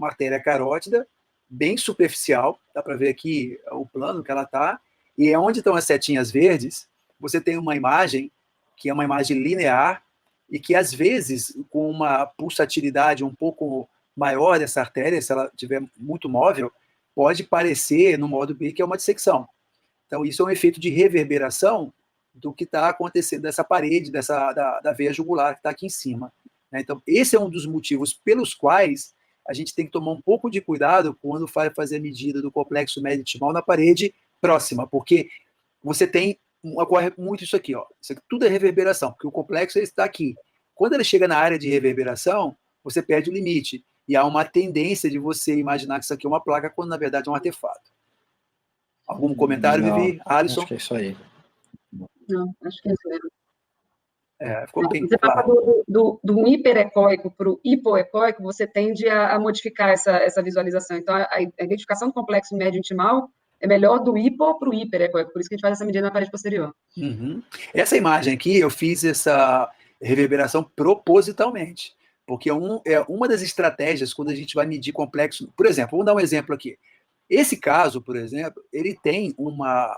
artéria carótida bem superficial, dá para ver aqui o plano que ela está, e é onde estão as setinhas verdes, você tem uma imagem que é uma imagem linear e que, às vezes, com uma pulsatilidade um pouco maior dessa artéria, se ela estiver muito móvel, pode parecer, no modo B, que é uma dissecção. Então, isso é um efeito de reverberação do que está acontecendo dessa parede, da veia jugular que está aqui em cima. Então, esse é um dos motivos pelos quais a gente tem que tomar um pouco de cuidado quando vai fazer a medida do complexo médio-timal na parede próxima, porque você ocorre muito isso aqui, ó. Isso aqui tudo é reverberação, porque o complexo está aqui. Quando ele chega na área de reverberação, você perde o limite. E há uma tendência de você imaginar que isso aqui é uma placa, quando na verdade é um artefato. Algum comentário, Não, Vivi? Alisson? acho que é isso aí. Não, acho que é isso mesmo. Ficou bem Você passa claro. do hiperecóico para o hipoecóico, você tende a modificar essa visualização. Então, a identificação do complexo médio intimal é melhor do hipo para o hiperecóico, por isso que a gente faz essa medida na parede posterior. Uhum. Essa imagem aqui, eu fiz essa reverberação propositalmente, porque é uma das estratégias quando a gente vai medir complexo. Por exemplo, vamos dar um exemplo aqui. Esse caso, por exemplo, ele tem uma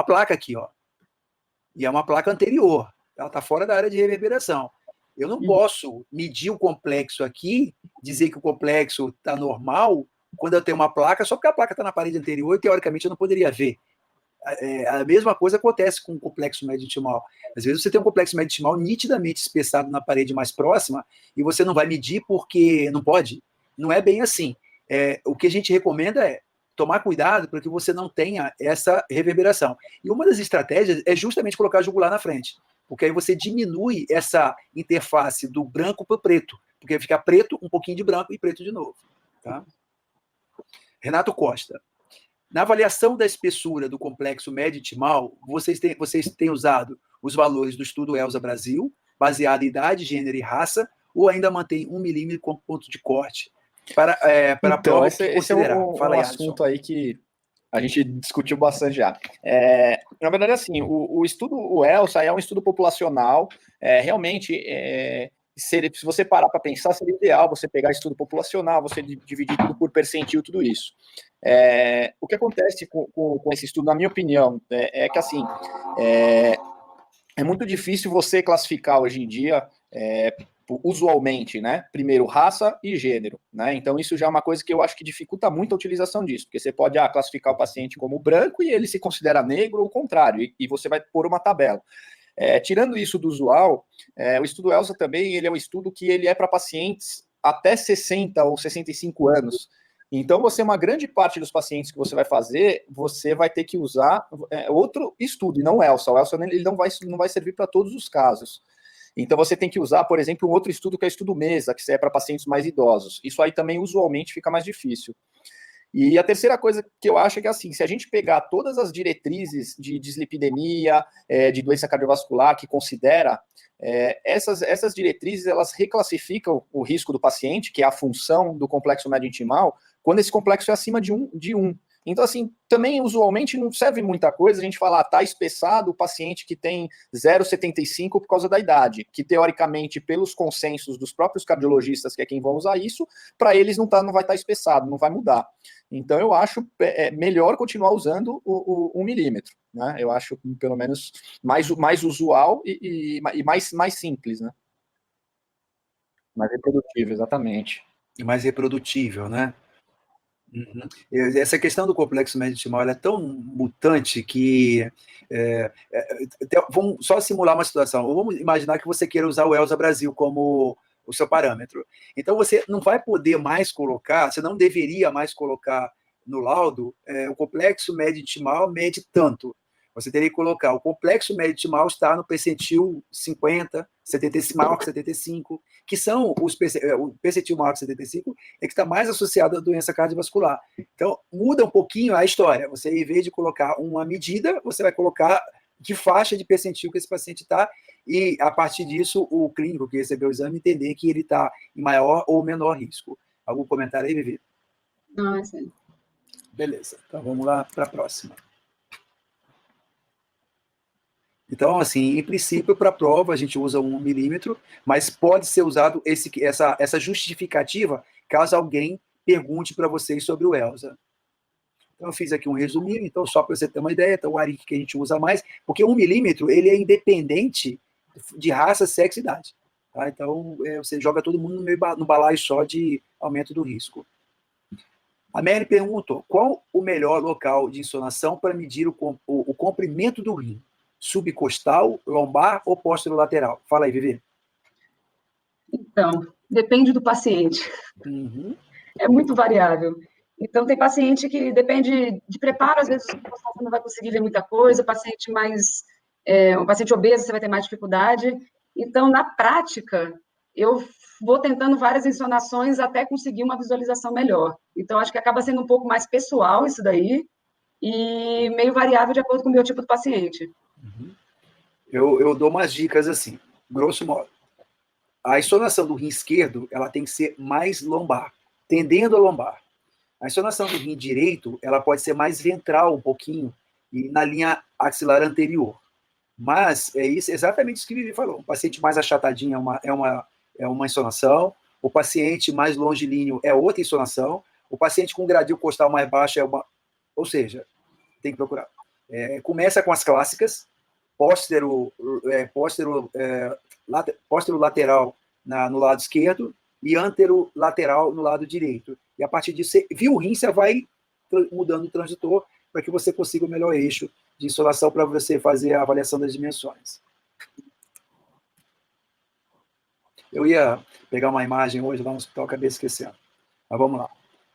placa aqui, ó, e é uma placa anterior, ela está fora da área de reverberação. Eu não posso medir o complexo aqui, dizer que o complexo está normal, quando eu tenho uma placa, só porque a placa está na parede anterior e, teoricamente, eu não poderia ver. A mesma coisa acontece com o complexo médio intimal. Às vezes você tem um complexo médio intimal nitidamente espessado na parede mais próxima e você não vai medir porque não pode. Não é bem assim. O que a gente recomenda é tomar cuidado para que você não tenha essa reverberação. E uma das estratégias é justamente colocar a jugular na frente, porque aí você diminui essa interface do branco para o preto, porque fica preto, um pouquinho de branco e preto de novo. Tá? Renato Costa. Na avaliação da espessura do complexo médio intimal, vocês têm usado os valores do estudo ELSA Brasil, baseado em idade, gênero e raça, ou ainda mantém 1 milímetro como ponto de corte para a prova que considerar? Fala aí, assunto aí que a gente discutiu bastante já. Na verdade, assim, o estudo, o ELSA é um estudo populacional, realmente, se você parar para pensar, seria ideal você pegar estudo populacional, você dividir tudo por percentil, tudo isso. O que acontece com esse estudo, na minha opinião, é que, assim, é muito difícil você classificar hoje em dia, usualmente, né? Primeiro, raça e gênero, né? Então, isso já é uma coisa que eu acho que dificulta muito a utilização disso, porque você pode classificar o paciente como branco e ele se considera negro, ou o contrário, e você vai pôr uma tabela. Tirando isso do usual, o estudo ELSA também, ele é um estudo que ele é para pacientes até 60 ou 65 anos. Então, uma grande parte dos pacientes que você vai fazer, você vai ter que usar outro estudo, e não o ELSA. O ELSA ele não vai servir para todos os casos. Então, você tem que usar, por exemplo, um outro estudo que é o estudo MESA, que é para pacientes mais idosos. Isso aí também, usualmente, fica mais difícil. E a terceira coisa que eu acho é que, assim, se a gente pegar todas as diretrizes de dislipidemia, de doença cardiovascular que considera, essas diretrizes, elas reclassificam o risco do paciente, que é a função do complexo médio intimal, quando esse complexo é acima de 1. Então, assim, também usualmente não serve muita coisa a gente falar, tá espessado o paciente que tem 0,75 por causa da idade, que teoricamente, pelos consensos dos próprios cardiologistas, que é quem vão usar isso, para eles não vai estar espessado, não vai mudar. Então, eu acho melhor continuar usando o 1 milímetro, né? Eu acho, pelo menos, mais usual e mais simples, né? Mais reprodutível, exatamente. E mais reprodutível, né? Uhum. Essa questão do complexo médio intimal é tão mutante que vamos só simular uma situação. Vamos imaginar que você queira usar o ELSA Brasil como o seu parâmetro. Então você não vai poder mais colocar, você não deveria mais colocar no laudo o complexo médio intimal mede tanto. Você teria que colocar o complexo médio intimal está no percentil 50, 75, maior que 75, que são o percentil maior que 75 é que está mais associado à doença cardiovascular. Então, muda um pouquinho a história. Você, em vez de colocar uma medida, você vai colocar que faixa de percentil que esse paciente está, e, a partir disso, o clínico que recebeu o exame entender que ele está em maior ou menor risco. Algum comentário aí, Vivi? Não, é sério. Beleza. Então, vamos lá para a próxima. Então, assim, em princípio, para a prova, a gente usa 1 milímetro, mas pode ser usado essa justificativa caso alguém pergunte para vocês sobre o ELSA. Então, eu fiz aqui um resuminho, então, só para você ter uma ideia, então, o ARIC que a gente usa mais, porque 1 milímetro, ele é independente de raça, sexo e idade. Tá? Então, você joga todo mundo no balaio só de aumento do risco. A Mary perguntou, qual o melhor local de insonação para medir o comprimento do rim? Subcostal, lombar ou posterolateral? Fala aí, Vivi. Então, depende do paciente. Uhum. É muito variável. Então, tem paciente que depende de preparo, às vezes você não vai conseguir ver muita coisa, um paciente obeso, você vai ter mais dificuldade. Então, na prática, eu vou tentando várias ensonações até conseguir uma visualização melhor. Então, acho que acaba sendo um pouco mais pessoal isso daí e meio variável de acordo com o biotipo do paciente. Eu dou umas dicas assim, grosso modo. A ensonação do rim esquerdo, ela tem que ser mais lombar, tendendo a lombar. A ensonação do rim direito, ela pode ser mais ventral um pouquinho, e na linha axilar anterior. Mas é isso, exatamente isso que o Vivi falou. O paciente mais achatadinho é uma ensonação, o paciente mais longilíneo é outra ensonação, o paciente com gradil costal mais baixo é uma... Ou seja, tem que procurar. Começa com as clássicas, póstero lateral no lado esquerdo e antero lateral no lado direito. E a partir disso, você viu o rim, você vai mudando o transitor para que você consiga o melhor eixo de insolação para você fazer a avaliação das dimensões. Eu ia pegar uma imagem hoje lá no hospital, acabei esquecendo. Mas vamos lá.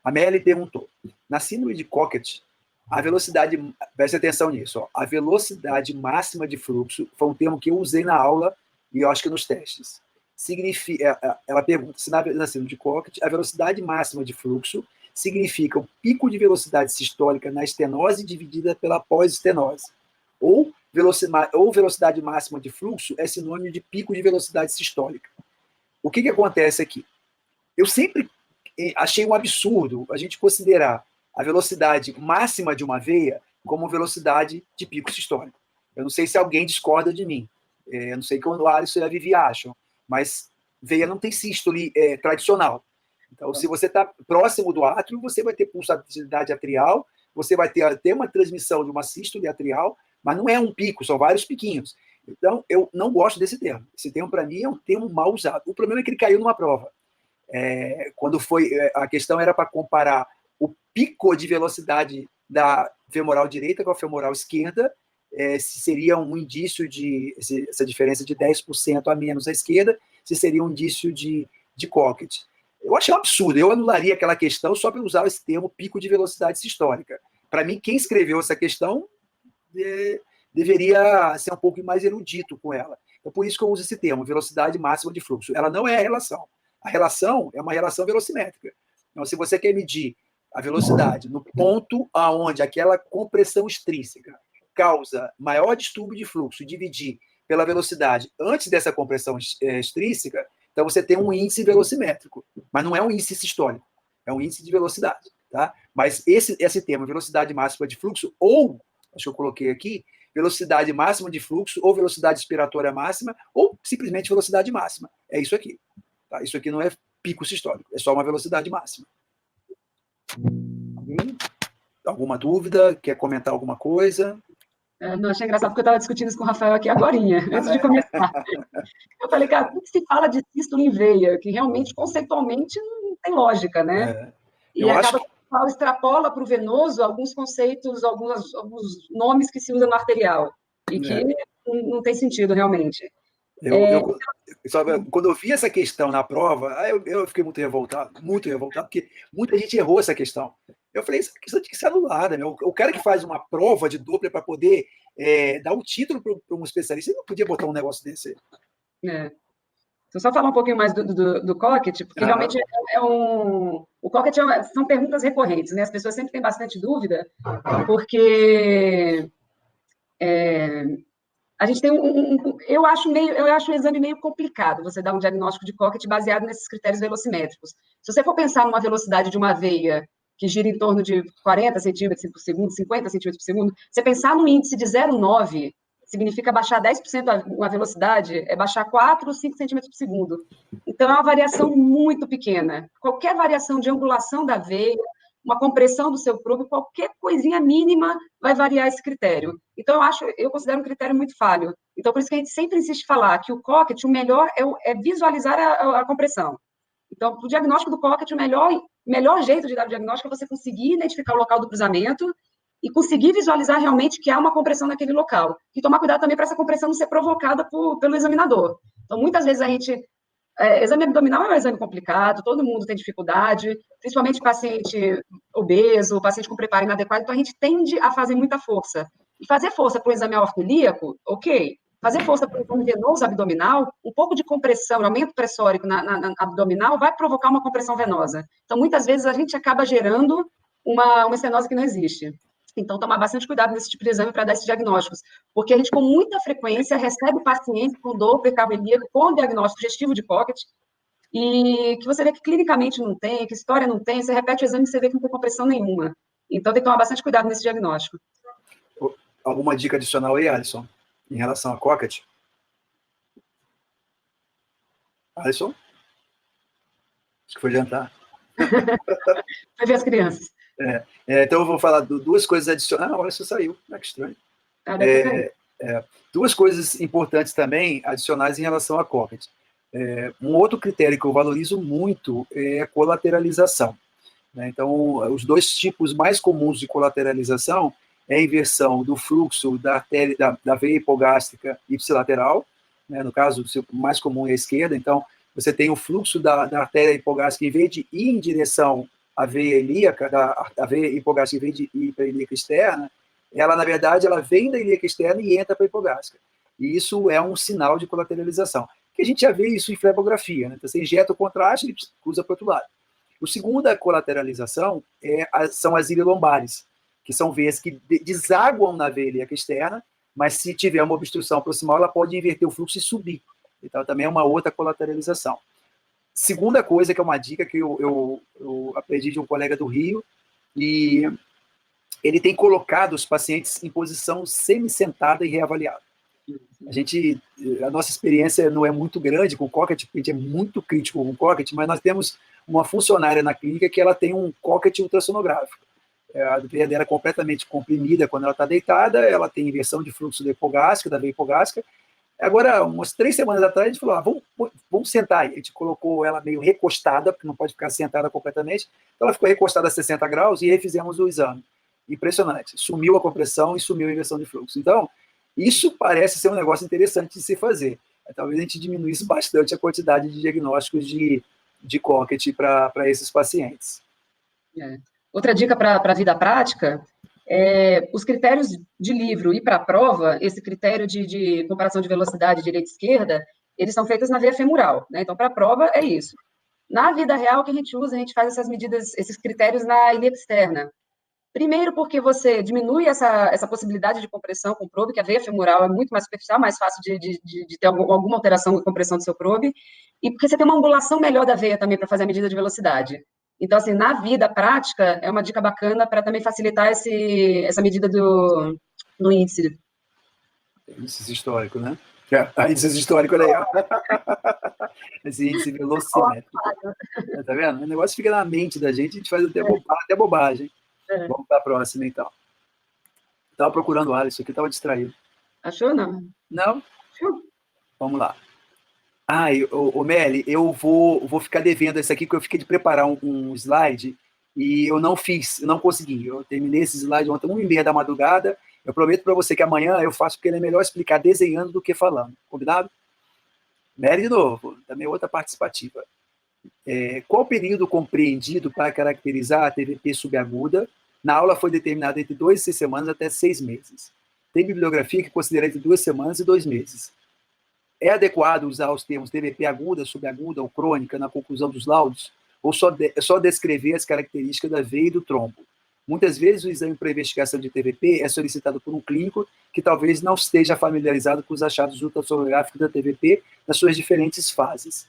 A Melly perguntou, na síndrome de Cockett, a velocidade, preste atenção nisso, ó, a velocidade máxima de fluxo foi um termo que eu usei na aula e eu acho que nos testes. Ela pergunta se na síndrome de Cockett a velocidade máxima de fluxo significa o pico de velocidade sistólica na estenose dividida pela pós-estenose. Ou velocidade máxima de fluxo é sinônimo de pico de velocidade sistólica. O que acontece aqui? Eu sempre achei um absurdo a gente considerar a velocidade máxima de uma veia como velocidade de pico sistólico. Eu não sei se alguém discorda de mim. Eu não sei que o Alisson e a Vivi acham, mas veia não tem sístole tradicional. Então, se você está próximo do átrio, você vai ter pulsatilidade atrial, você vai ter uma transmissão de uma sístole atrial, mas não é um pico, são vários piquinhos. Então, eu não gosto desse termo. Esse termo, para mim, é um termo mal usado. O problema é que ele caiu numa prova. Quando a questão era para comparar o pico de velocidade da femoral direita com a femoral esquerda, se seria um indício de essa diferença de 10% a menos à esquerda, se seria um indício de Cockett. Eu achei um absurdo, eu anularia aquela questão só para usar esse termo pico de velocidade sistólica. Para mim, quem escreveu essa questão deveria ser um pouco mais erudito com ela. É por isso que eu uso esse termo, velocidade máxima de fluxo. Ela não é a relação. A relação é uma relação velocimétrica. Então, se você quer medir a velocidade no ponto aonde aquela compressão extrínseca causa maior distúrbio de fluxo, dividir pela velocidade antes dessa compressão extrínseca, então você tem um índice velocimétrico, mas não é um índice sistólico, é um índice de velocidade. Tá? Mas esse termo, velocidade máxima de fluxo, ou, acho que eu coloquei aqui, velocidade máxima de fluxo, ou velocidade expiratória máxima, ou simplesmente velocidade máxima. É isso aqui. Tá? Isso aqui não é pico sistólico, é só uma velocidade máxima. Alguma dúvida? Quer comentar alguma coisa? Não, achei engraçado porque eu estava discutindo isso com o Rafael aqui agorinha, antes de começar. Eu falei, cara, por que se fala de sístole em veia? Que realmente, conceitualmente, não tem lógica, né? E acaba que o pessoal extrapola para o venoso alguns conceitos, alguns nomes que se usam no arterial, e que não tem sentido, realmente. Quando eu vi essa questão na prova, eu fiquei muito revoltado, porque muita gente errou essa questão. Eu falei, essa questão tem que ser anulada. Né? O cara que faz uma prova de Doppler para poder dar um título para um especialista, ele não podia botar um negócio desse aí. Deixa eu só falar um pouquinho mais do Cockett, porque realmente o Cockett são perguntas recorrentes, né? As pessoas sempre têm bastante dúvida, porque a gente tem eu acho o exame meio complicado, você dar um diagnóstico de Cockett baseado nesses critérios velocimétricos. Se você for pensar numa velocidade de uma veia que gira em torno de 40 centímetros por segundo, 50 centímetros por segundo, você pensar num índice de 0,9 significa baixar 10% a velocidade, é baixar 4 ou 5 centímetros por segundo. Então, é uma variação muito pequena. Qualquer variação de angulação da veia, uma compressão do seu próprio, qualquer coisinha mínima vai variar esse critério. Então, eu considero um critério muito falho. Então, por isso que a gente sempre insiste em falar que o Cockett, o melhor é visualizar a compressão. Então, para o diagnóstico do Cockett, o melhor jeito de dar o diagnóstico é você conseguir identificar o local do cruzamento e conseguir visualizar realmente que há uma compressão naquele local. E tomar cuidado também para essa compressão não ser provocada pelo examinador. Então, muitas vezes a gente... exame abdominal é um exame complicado, todo mundo tem dificuldade, principalmente paciente obeso, paciente com preparo inadequado, então a gente tende a fazer muita força. E fazer força para o exame aorto ilíaco, ok, fazer força para o exame venoso abdominal, um pouco de compressão, aumento pressórico na abdominal vai provocar uma compressão venosa. Então, muitas vezes, a gente acaba gerando uma estenose que não existe. Então, tomar bastante cuidado nesse tipo de exame para dar esses diagnósticos, porque a gente, com muita frequência, recebe pacientes com Doppler cardíaco com diagnóstico digestivo de Cockett, e que você vê que clinicamente não tem, que história não tem, você repete o exame e você vê que não tem compressão nenhuma. Então, tem que tomar bastante cuidado nesse diagnóstico. Alguma dica adicional aí, Alisson, em relação a Cockett? Alisson? Acho que foi jantar. Vai ver as crianças. Então, eu vou falar duas coisas adicionais. Ah, olha, isso saiu. Que estranho. Duas coisas importantes também, adicionais em relação a Cockett. Um outro critério que eu valorizo muito é a colateralização. Né? Então, os dois tipos mais comuns de colateralização é a inversão do fluxo da artéria, da veia hipogástrica ipsilateral, né? No caso, o mais comum é a esquerda. Então, você tem o fluxo da artéria hipogástrica, em vez de ir em direção à veia ilíaca, da veia hipogástrica, em vez de ir para a ilíaca externa, ela, na verdade, ela vem da ilíaca externa e entra para a hipogástrica. E isso é um sinal de colateralização. Que a gente já vê isso em flebografia, né? Então, você injeta o contraste e cruza para o outro lado. O segundo, a colateralização, são as ililombares, que são veias que desaguam na veia ilíaca externa, mas se tiver uma obstrução proximal, ela pode inverter o fluxo e subir. Então, também é uma outra colateralização. Segunda coisa, que é uma dica que eu aprendi de um colega do Rio, e ele tem colocado os pacientes em posição semi-sentada e reavaliada. A nossa experiência não é muito grande com Cockett, porque a gente é muito crítico com Cockett, mas nós temos uma funcionária na clínica que ela tem um Cockett ultrassonográfico. A veia dela é completamente comprimida quando ela está deitada, ela tem inversão de fluxo da hipogástrica, da veia hipogástrica. Agora, umas 3 semanas atrás, a gente falou, vamos sentar aí. A gente colocou ela meio recostada, porque não pode ficar sentada completamente. Então, ela ficou recostada a 60 graus e refizemos o exame. Impressionante. Sumiu a compressão e sumiu a inversão de fluxo. Então, isso parece ser um negócio interessante de se fazer. Talvez a gente diminuísse bastante a quantidade de diagnósticos de Cockett para esses pacientes. Outra dica para a vida prática, os critérios de livro e para a prova, esse critério de comparação de velocidade direita-esquerda, eles são feitos na veia femoral, né? Então, para a prova, é isso. Na vida real, que a gente usa, a gente faz essas medidas, esses critérios na ilíaca externa. Primeiro, porque você diminui essa possibilidade de compressão com o probe, que a veia femoral é muito mais superficial, mais fácil de ter alguma alteração de compressão do seu probe, e porque você tem uma angulação melhor da veia também para fazer a medida de velocidade. Então, assim, na vida prática, é uma dica bacana para também facilitar essa medida do índice. Índice histórico, né? Índice histórico, olha aí. Esse índice velocimétrico. Tá vendo? O negócio fica na mente da gente, a gente faz até bobagem. Vamos para a próxima, então. Estava procurando o Alisson aqui, estava distraído. Achou, não? Não? Vamos lá. Meli, eu vou ficar devendo esse aqui, porque eu fiquei de preparar um slide e eu não consegui. Eu terminei esse slide ontem, 1h30 da madrugada. Eu prometo para você que amanhã eu faço, porque ele é melhor explicar desenhando do que falando. Combinado? Meli, de novo, também outra participativa. Qual o período compreendido para caracterizar a TVP subaguda? Na aula foi determinado entre 2 e 6 semanas até 6 meses. Tem bibliografia que considera entre 2 semanas e 2 meses. É adequado usar os termos TVP aguda, subaguda ou crônica na conclusão dos laudos? Ou só descrever as características da veia e do trombo? Muitas vezes o exame para investigação de TVP é solicitado por um clínico que talvez não esteja familiarizado com os achados ultrassonográficos da TVP nas suas diferentes fases.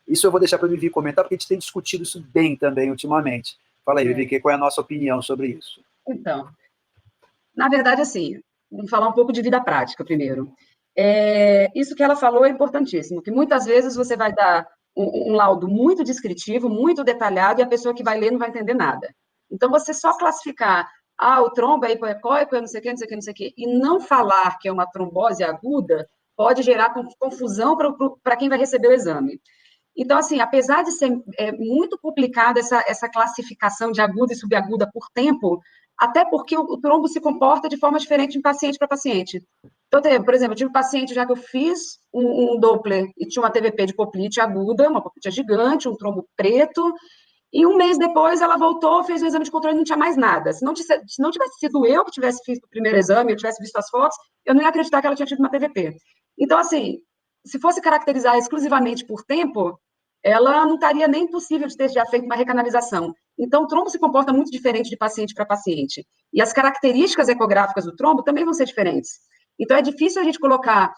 Isso eu vou deixar para o Vivi comentar, porque a gente tem discutido isso bem também ultimamente. Fala aí, Vivi, qual é a nossa opinião sobre isso? Então, na verdade, assim, vamos falar um pouco de vida prática primeiro. Isso que ela falou é importantíssimo, que muitas vezes você vai dar um laudo muito descritivo, muito detalhado, e a pessoa que vai ler não vai entender nada. Então, você só classificar, o trombo é hipoecóico, não sei o quê, não sei o quê, não sei o quê, e não falar que é uma trombose aguda, pode gerar confusão para quem vai receber o exame. Então, assim, apesar de ser muito complicada essa classificação de aguda e subaguda por tempo, até porque o trombo se comporta de forma diferente de paciente para paciente. Então, por exemplo, eu tive um paciente já que eu fiz um Doppler e tinha uma TVP de poplite aguda, uma poplite gigante, um trombo preto, e 1 mês depois ela voltou, fez o exame de controle e não tinha mais nada. Se não tivesse sido eu que tivesse feito o primeiro exame, eu tivesse visto as fotos, eu não ia acreditar que ela tinha tido uma TVP. Então, assim, se fosse caracterizar exclusivamente por tempo, ela não estaria nem possível de ter já feito uma recanalização. Então, o trombo se comporta muito diferente de paciente para paciente. E as características ecográficas do trombo também vão ser diferentes. Então, é difícil a gente colocar,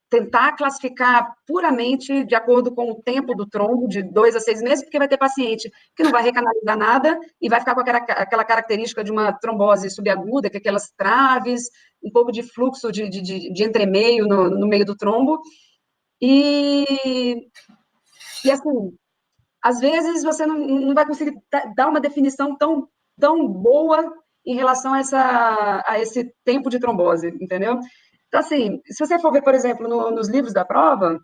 tentar classificar puramente de acordo com o tempo do trombo, de 2 a 6 meses, porque vai ter paciente que não vai recanalizar nada e vai ficar com aquela característica de uma trombose subaguda, que é aquelas traves, um pouco de fluxo de entremeio no meio do trombo. E assim, às vezes você não vai conseguir dar uma definição tão boa em relação a esse tempo de trombose, entendeu? Então, assim, se você for ver, por exemplo, nos livros da prova,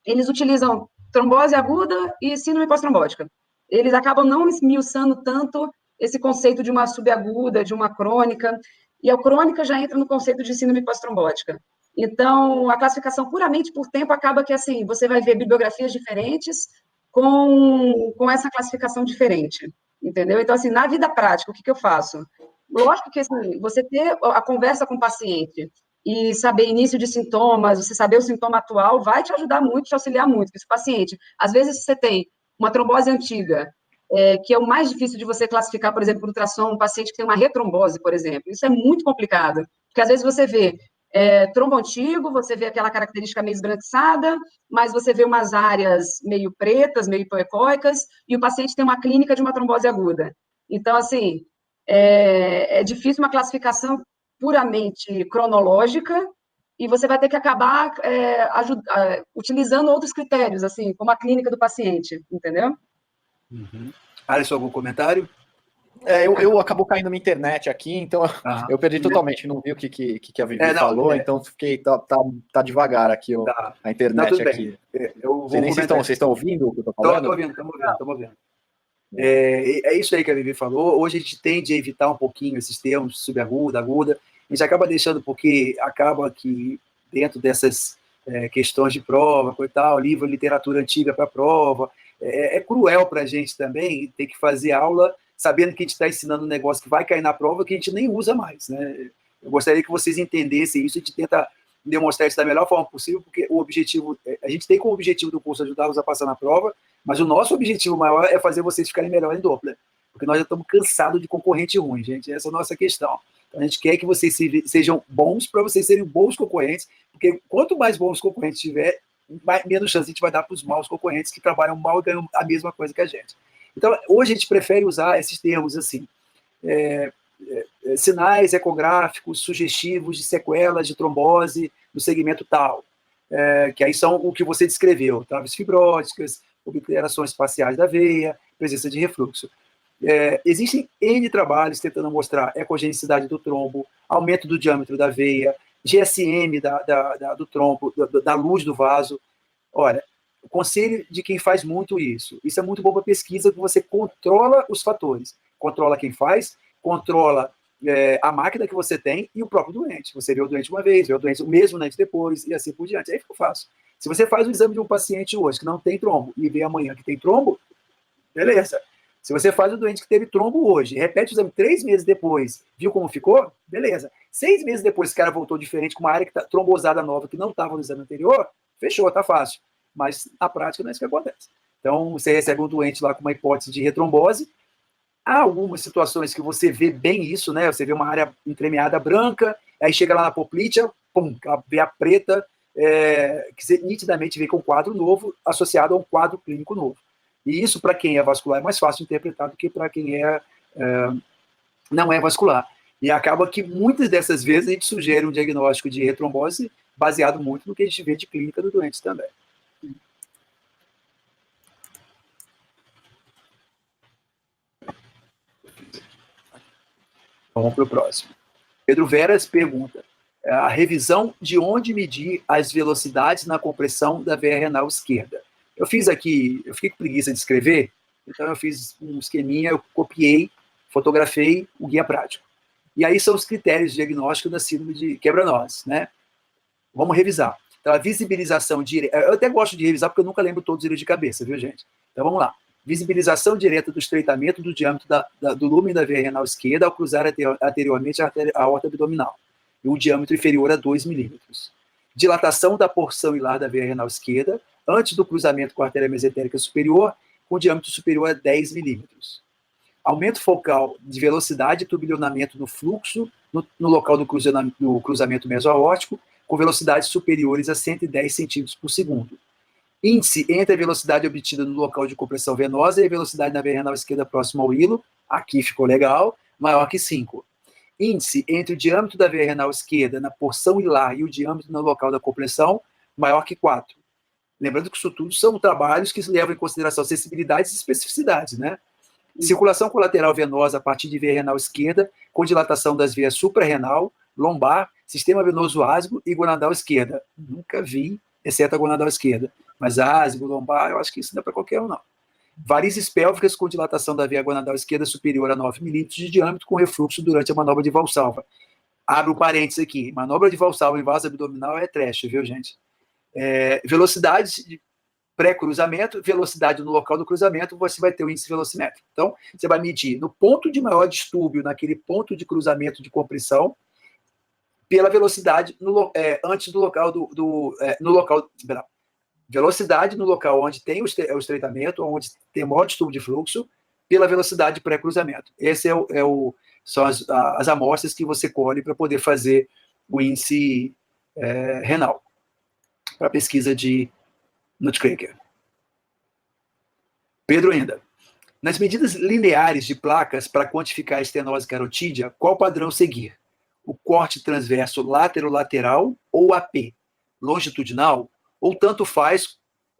eles utilizam trombose aguda e síndrome pós-trombótica. Eles acabam não esmiuçando tanto esse conceito de uma subaguda, de uma crônica, e a crônica já entra no conceito de síndrome pós-trombótica. Então, a classificação puramente por tempo acaba que, assim, você vai ver bibliografias diferentes com essa classificação diferente, entendeu? Então, assim, na vida prática, o que eu faço? Lógico que, assim, você ter a conversa com o paciente e saber início de sintomas, você saber o sintoma atual, vai te ajudar muito, te auxiliar muito. Porque esse paciente, às vezes você tem uma trombose antiga, que é o mais difícil de você classificar, por exemplo, por ultrassom, um paciente que tem uma retrombose, por exemplo. Isso é muito complicado, porque às vezes você vê trombo antigo, você vê aquela característica meio esbranquiçada, mas você vê umas áreas meio pretas, meio hipoecóicas, e o paciente tem uma clínica de uma trombose aguda. Então, assim, é difícil uma classificação puramente cronológica, e você vai ter que acabar utilizando outros critérios, assim, como a clínica do paciente, entendeu? Uhum. Alisson, algum comentário? Eu acabou caindo minha internet aqui, então eu perdi totalmente, não vi o que a Vivi falou, então fiquei, tá devagar aqui a internet aqui. Vocês estão ouvindo o que eu tô falando? Estamos ouvindo. É isso aí que a Vivi falou. Hoje a gente tende a evitar um pouquinho esses termos subaguda, aguda. A gente acaba deixando porque acaba que dentro dessas questões de prova, livro, literatura antiga para prova, é cruel para a gente também ter que fazer aula sabendo que a gente está ensinando um negócio que vai cair na prova que a gente nem usa mais, né? Eu gostaria que vocês entendessem isso e a gente tenta demonstrar isso da melhor forma possível, porque o objetivo, a gente tem como objetivo do curso ajudá-los a passar na prova, mas o nosso objetivo maior é fazer vocês ficarem melhor em Doppler, porque nós já estamos cansados de concorrente ruim, gente, essa é a nossa questão. Então, a gente quer que vocês sejam bons para vocês serem bons concorrentes, porque quanto mais bons concorrentes tiver, menos chance a gente vai dar para os maus concorrentes que trabalham mal e ganham a mesma coisa que a gente. Então, hoje a gente prefere usar esses termos assim, sinais ecográficos sugestivos de sequelas de trombose no segmento tal, que aí são o que você descreveu, traves fibróticas, obliterações espaciais da veia, presença de refluxo. Existem N trabalhos tentando mostrar ecogenicidade do trombo, aumento do diâmetro da veia, GSM do trombo, da luz do vaso. Olha, o conselho de quem faz muito isso é muito bom para pesquisa, que você controla os fatores, controla quem faz, controla a máquina que você tem e o próprio doente. Você vê o doente uma vez, vê o doente o mesmo doente depois e assim por diante. Aí fica fácil. Se você faz o exame de um paciente hoje que não tem trombo e vê amanhã que tem trombo, beleza. Se você faz o doente que teve trombo hoje, repete o exame 3 meses depois, viu como ficou? Beleza. 6 meses depois, esse cara voltou diferente, com uma área que tá trombosada nova que não estava no exame anterior, fechou, tá fácil. Mas na prática não é isso que acontece. Então, você recebe um doente lá com uma hipótese de retrombose. Há algumas situações que você vê bem isso, né? Você vê uma área entremeada branca, aí chega lá na poplítea, pum, vê a preta, que você nitidamente vê com um quadro novo associado a um quadro clínico novo. E isso, para quem é vascular, é mais fácil de interpretar do que para quem não é vascular. E acaba que muitas dessas vezes a gente sugere um diagnóstico de retrombose baseado muito no que a gente vê de clínica do doente também. Vamos para o próximo. Pedro Veras pergunta: a revisão de onde medir as velocidades na compressão da veia renal esquerda. Eu fiz aqui, eu fiquei com preguiça de escrever, então eu fiz um esqueminha, eu copiei, fotografei o guia prático. E aí são os critérios de diagnóstico da síndrome de quebra-nós, né? Vamos revisar. Então, a visibilização direta, eu até gosto de revisar porque eu nunca lembro todos eles de cabeça, viu, gente? Então, vamos lá. Visibilização direta do estreitamento do diâmetro do lúmen da veia renal esquerda ao cruzar anteriormente a aorta abdominal, e o diâmetro inferior a 2 milímetros. dilatação da porção hilar da veia renal esquerda, antes do cruzamento com a artéria mesentérica superior, com diâmetro superior a 10 milímetros. Aumento focal de velocidade e turbilhonamento no fluxo no local do cruzamento mesoaórtico, com velocidades superiores a 110 centímetros por segundo. Índice entre a velocidade obtida no local de compressão venosa e a velocidade na veia renal esquerda próxima ao hilo, aqui ficou legal, maior que 5. Índice entre o diâmetro da veia renal esquerda na porção hilar e o diâmetro no local da compressão, maior que 4. Lembrando que isso tudo são trabalhos que levam em consideração sensibilidades e especificidades, né? Circulação colateral venosa a partir de veia renal esquerda, com dilatação das veias suprarrenal, lombar, sistema venoso ásbico e gonadal esquerda. Nunca vi, exceto a gonadal esquerda. Mas ásbico, lombar, eu acho que isso não é para qualquer um, não. Varizes pélvicas com dilatação da veia gonadal esquerda superior a 9 milímetros de diâmetro, com refluxo durante a manobra de Valsalva. Abro parênteses aqui. Manobra de Valsalva em vaso abdominal é trash, viu, gente? Velocidade de pré-cruzamento, velocidade no local do cruzamento, você vai ter o índice velocimétrico. Então, você vai medir no ponto de maior distúrbio, naquele ponto de cruzamento de compressão, pela velocidade antes do local velocidade no local onde tem o estreitamento, onde tem maior distúrbio de fluxo, pela velocidade pré-cruzamento. Esse são as amostras que você colhe para poder fazer o índice renal, para pesquisa de Nutcracker. Pedro ainda. Nas medidas lineares de placas para quantificar a estenose carotídea, qual padrão seguir? O corte transverso látero-lateral ou AP? Longitudinal? Ou tanto faz,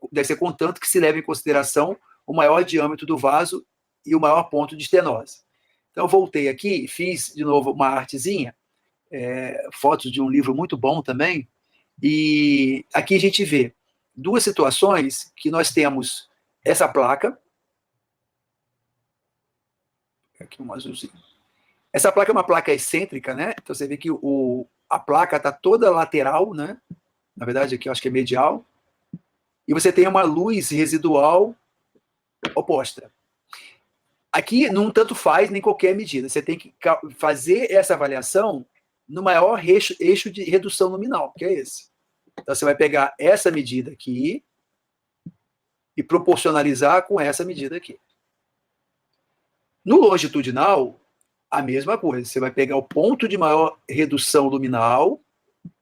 deve ser contanto que se leve em consideração o maior diâmetro do vaso e o maior ponto de estenose. Então, eu voltei aqui, fiz de novo uma artezinha, fotos de um livro muito bom também, e aqui a gente vê duas situações que nós temos essa placa, aqui um azulzinho. Essa placa é uma placa excêntrica, né? Então você vê que a placa está toda lateral, né? Na verdade, aqui eu acho que é medial. E você tem uma luz residual oposta. Aqui não tanto faz nem qualquer medida. Você tem que fazer essa avaliação no maior eixo de redução nominal, que é esse. Então você vai pegar essa medida aqui e proporcionalizar com essa medida aqui. No longitudinal, a mesma coisa. Você vai pegar o ponto de maior redução luminal,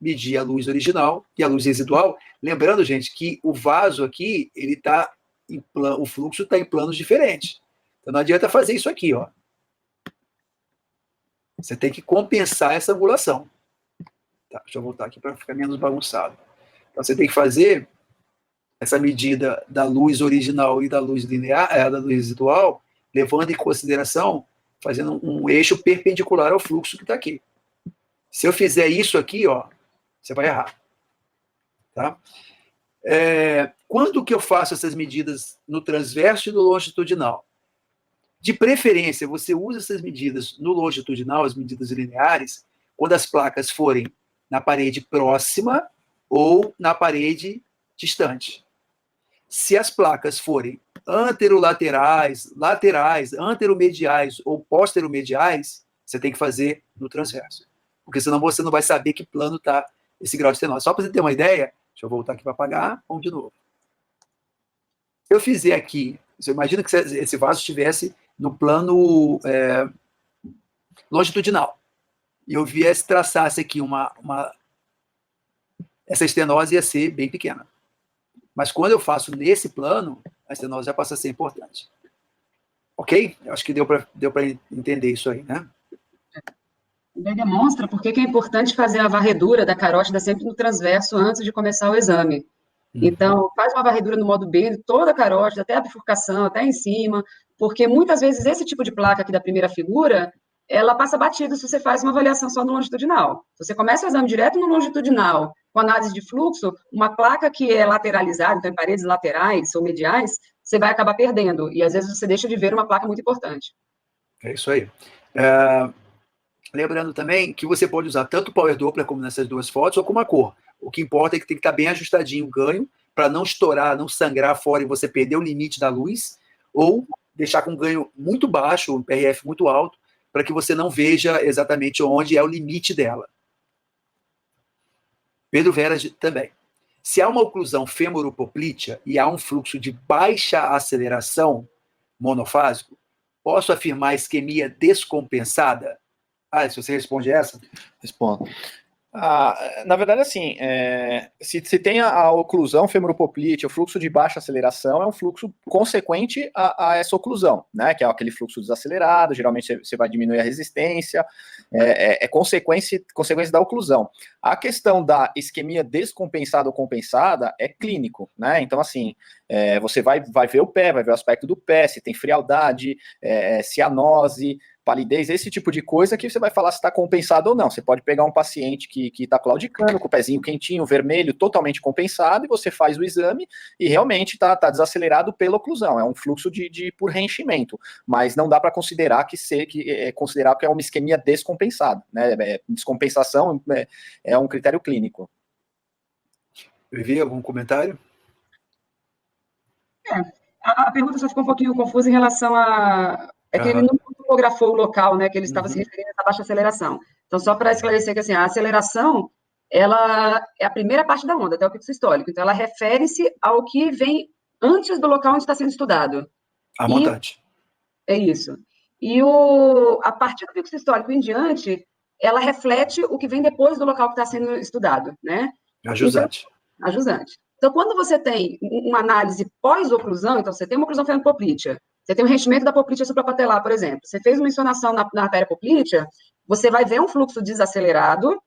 medir a luz original e a luz residual. Lembrando, gente, que o vaso aqui, o fluxo está em planos diferentes. Então não adianta fazer isso aqui, ó. Você tem que compensar essa angulação. Tá, deixa eu voltar aqui para ficar menos bagunçado. Então você tem que fazer essa medida da luz original e da luz linear, da luz residual, levando em consideração, fazendo um eixo perpendicular ao fluxo que está aqui. Se eu fizer isso aqui, ó, você vai errar. Tá? Quando que eu faço essas medidas no transverso e no longitudinal? De preferência, você usa essas medidas no longitudinal, as medidas lineares, quando as placas forem na parede próxima ou na parede distante. Se as placas forem anterolaterais, laterais, anteromediais ou posteromediais, você tem que fazer no transverso. Porque senão você não vai saber que plano está esse grau de estenose. Só para você ter uma ideia, deixa eu voltar aqui para apagar, vamos de novo. Se eu fizer aqui, você imagina que esse vaso estivesse no plano longitudinal, e eu viesse traçasse aqui essa estenose ia ser bem pequena. Mas quando eu faço nesse plano, a estenose já passa a ser importante. Ok? Eu acho que deu para entender isso aí, né? Ele demonstra por que é importante fazer a varredura da carótida sempre no transverso antes de começar o exame. Então, faz uma varredura no modo B, toda a carótida, até a bifurcação, até em cima, porque muitas vezes esse tipo de placa aqui da primeira figura, ela passa batido se você faz uma avaliação só no longitudinal. Se você começa o exame direto no longitudinal, com análise de fluxo, uma placa que é lateralizada, então em paredes laterais ou mediais, você vai acabar perdendo, e às vezes você deixa de ver uma placa muito importante. É isso aí. Lembrando também que você pode usar tanto o Power Doppler como nessas duas fotos, ou com uma cor. O que importa é que tem que estar bem ajustadinho o ganho, para não estourar, não sangrar fora e você perder o limite da luz, ou deixar com um ganho muito baixo, um PRF muito alto, para que você não veja exatamente onde é o limite dela. Pedro Veras também. Se há uma oclusão femoropoplítea e há um fluxo de baixa aceleração monofásico, posso afirmar isquemia descompensada? Se você responde essa. Respondo. Na verdade, assim, se tem a oclusão femoropoplítea, o fluxo de baixa aceleração é um fluxo consequente a essa oclusão, né? Que é aquele fluxo desacelerado, geralmente você vai diminuir a resistência, é consequência da oclusão. A questão da isquemia descompensada ou compensada é clínico, né? Então, assim, você vai ver o pé, vai ver o aspecto do pé, se tem frialdade, cianose, palidez, esse tipo de coisa que você vai falar se está compensado ou não. Você pode pegar um paciente que está claudicando, com o pezinho quentinho, vermelho, totalmente compensado, e você faz o exame e realmente está desacelerado pela oclusão. É um fluxo por reenchimento, mas não dá para considerar considerar que é uma isquemia descompensada, né? Descompensação é um critério clínico. Vivi, algum comentário? A pergunta só ficou um pouquinho confusa em relação a... É que ele não fotografou o local, né, que ele estava se referindo a essa baixa aceleração. Então, só para esclarecer que, assim, a aceleração, ela é a primeira parte da onda, até o pico sistólico. Então, ela refere-se ao que vem antes do local onde está sendo estudado. A montante. É isso. E a partir do pico sistólico em diante, ela reflete o que vem depois do local que está sendo estudado, né? A jusante. Então, a jusante. Então, quando você tem uma análise pós-oclusão, então você tem uma oclusão femoropoplítea, você tem um reenchimento da poplítea suprapatelar, por exemplo, você fez uma insonação na artéria poplítea, você vai ver um fluxo desacelerado,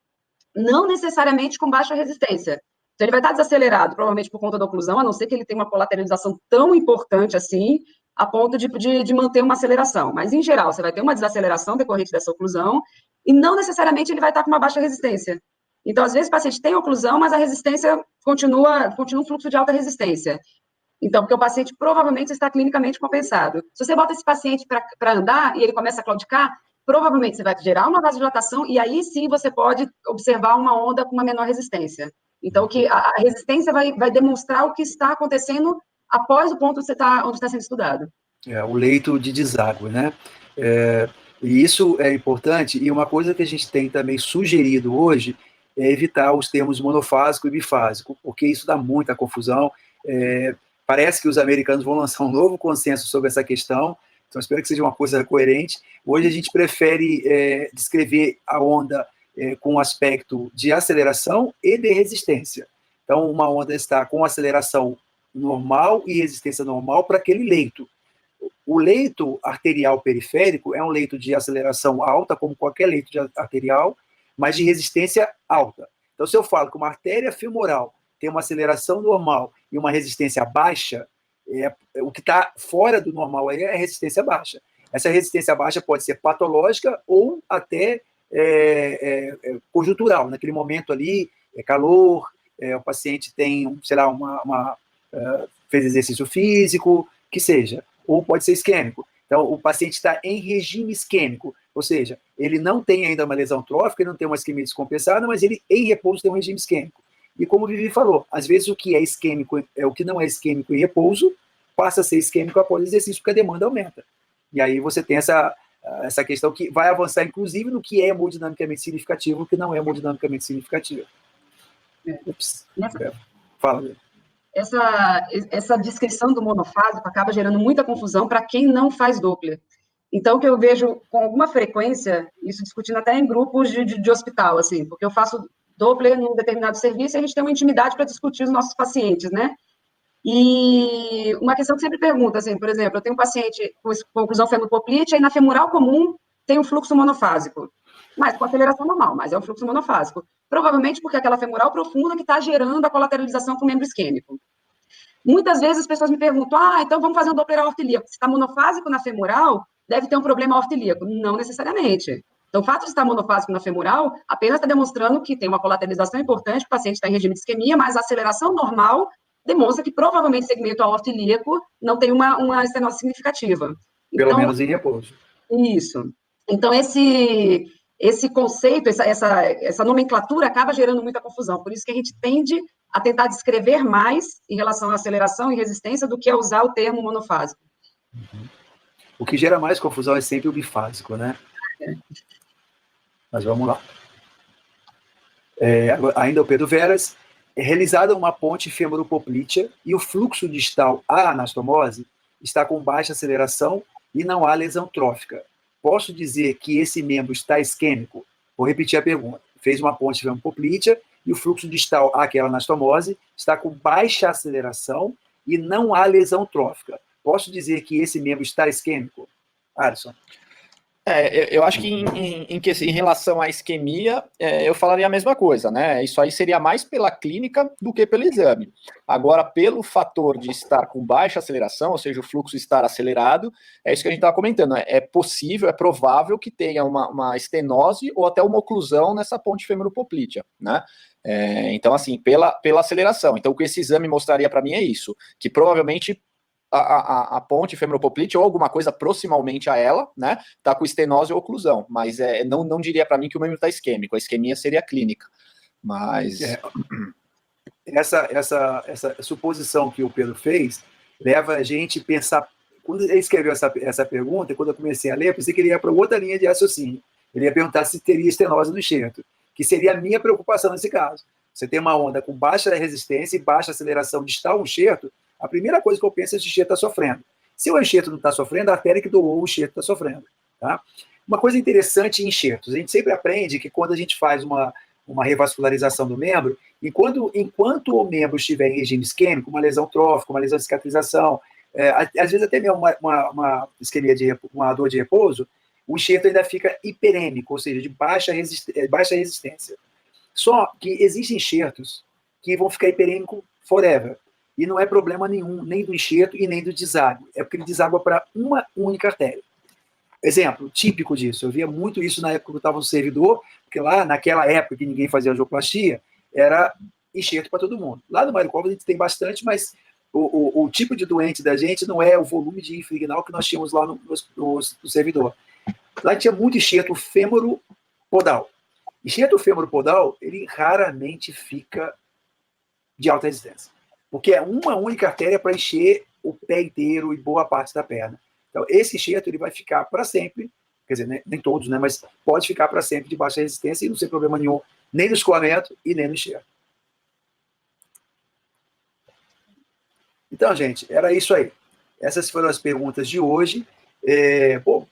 não necessariamente com baixa resistência. Então, ele vai estar desacelerado, provavelmente por conta da oclusão, a não ser que ele tenha uma colateralização tão importante assim, a ponto de manter uma aceleração. Mas, em geral, você vai ter uma desaceleração decorrente dessa oclusão, e não necessariamente ele vai estar com uma baixa resistência. Então, às vezes, o paciente tem oclusão, mas a resistência continua um fluxo de alta resistência. Então, porque o paciente provavelmente está clinicamente compensado. Se você bota esse paciente para andar e ele começa a claudicar, provavelmente você vai gerar uma vasodilatação e aí sim você pode observar uma onda com uma menor resistência. Então, que a resistência vai demonstrar o que está acontecendo após o ponto onde está sendo estudado. O leito de deságue, né? E isso é importante, e uma coisa que a gente tem também sugerido hoje é evitar os termos monofásico e bifásico, porque isso dá muita confusão. Parece que os americanos vão lançar um novo consenso sobre essa questão, então espero que seja uma coisa coerente. Hoje a gente prefere descrever a onda com aspecto de aceleração e de resistência. Então, uma onda está com aceleração normal e resistência normal para aquele leito. O leito arterial periférico é um leito de aceleração alta, como qualquer leito arterial, mas de resistência alta. Então, se eu falo que uma artéria femoral tem uma aceleração normal e uma resistência baixa, o que está fora do normal aí é a resistência baixa. Essa resistência baixa pode ser patológica ou até conjuntural. Naquele momento ali, calor, o paciente tem, sei lá, fez exercício físico, que seja, ou pode ser isquêmico. Então, o paciente está em regime isquêmico, ou seja, ele não tem ainda uma lesão trófica, ele não tem uma isquemia descompensada, mas ele, em repouso, tem um regime isquêmico. E como o Vivi falou, às vezes o que é isquêmico, o que não é isquêmico em repouso, passa a ser isquêmico após o exercício, porque a demanda aumenta. E aí você tem essa questão que vai avançar, inclusive, no que é hemodinamicamente significativo e o que não é hemodinamicamente significativo. Fala, Vivi. Essa descrição do monofásico acaba gerando muita confusão para quem não faz Doppler. Então, o que eu vejo com alguma frequência, isso discutindo até em grupos de hospital, assim, porque eu faço Doppler num determinado serviço e a gente tem uma intimidade para discutir os nossos pacientes, né? E uma questão que sempre pergunta, assim, por exemplo, eu tenho um paciente com oclusão femoropoplítea e na femoral comum tem um fluxo monofásico, mas com aceleração normal, mas é um fluxo monofásico. Provavelmente porque é aquela femoral profunda que está gerando a colateralização com o membro isquêmico. Muitas vezes as pessoas me perguntam, então vamos fazer um Doppler aorto-ilíaco. Se está monofásico na femoral, deve ter um problema aorto-ilíaco. Não necessariamente. Então, o fato de estar monofásico na femoral apenas está demonstrando que tem uma colateralização importante, o paciente está em regime de isquemia, mas a aceleração normal demonstra que provavelmente o segmento aorto-ilíaco não tem uma estenose significativa. Pelo menos em repouso. Isso. Então, esse conceito, essa nomenclatura acaba gerando muita confusão. Por isso que a gente tende a tentar descrever mais em relação à aceleração e resistência do que a usar o termo monofásico. O que gera mais confusão é sempre o bifásico, né? Mas vamos lá. Ainda o Pedro Veras, é realizada uma ponte femoropoplítea e o fluxo distal à anastomose está com baixa aceleração e não há lesão trófica. Posso dizer que esse membro está isquêmico? Vou repetir a pergunta. Fez uma ponte femoropoplítea e o fluxo distal àquela anastomose está com baixa aceleração e não há lesão trófica. Posso dizer que esse membro está isquêmico? Alisson. Eu acho que em relação à isquemia, eu falaria a mesma coisa, né? Isso aí seria mais pela clínica do que pelo exame. Agora, pelo fator de estar com baixa aceleração, ou seja, o fluxo estar acelerado, é isso que a gente estava comentando. É possível, é provável que tenha uma estenose ou até uma oclusão nessa ponte femoropoplítea, né? Então, assim, pela aceleração. Então, o que esse exame mostraria para mim é isso, que provavelmente a ponte femoropoplítea ou alguma coisa proximamente a ela, né, tá com estenose ou oclusão, mas não diria para mim que o membro está isquêmico, a isquemia seria clínica, mas... Essa suposição que o Pedro fez leva a gente a pensar, quando ele escreveu essa pergunta, quando eu comecei a ler, eu pensei que ele ia para outra linha de raciocínio, ele ia perguntar se teria estenose no enxerto, que seria a minha preocupação nesse caso. Você tem uma onda com baixa resistência e baixa aceleração distal no enxerto, a primeira coisa que eu penso é se o enxerto está sofrendo. Se o enxerto não está sofrendo, a artéria que doou o enxerto está sofrendo. Tá? Uma coisa interessante em enxertos, a gente sempre aprende que quando a gente faz uma revascularização do membro, enquanto o membro estiver em regime isquêmico, uma lesão trófica, uma lesão de cicatrização, às vezes até mesmo uma isquemia, uma dor de repouso, o enxerto ainda fica hiperêmico, ou seja, de baixa resistência. Só que existem enxertos que vão ficar hiperêmico forever. E não é problema nenhum, nem do enxerto e nem do deságua. É porque ele deságua para uma única artéria. Exemplo típico disso, eu via muito isso na época que eu estava no servidor, porque lá, naquela época que ninguém fazia angioplastia, era enxerto para todo mundo. Lá no Mário Covas a gente tem bastante, mas o tipo de doente da gente não é o volume de inflignal que nós tínhamos lá no servidor. Lá tinha muito enxerto fêmoro-podal. Enxerto fêmoro-podal, ele raramente fica de alta resistência. Porque é uma única artéria para encher o pé inteiro e boa parte da perna. Então, esse enxerto ele vai ficar para sempre, quer dizer, nem todos, né, mas pode ficar para sempre de baixa resistência e não tem problema nenhum, nem no escoamento e nem no enxerto. Então, gente, era isso aí. Essas foram as perguntas de hoje.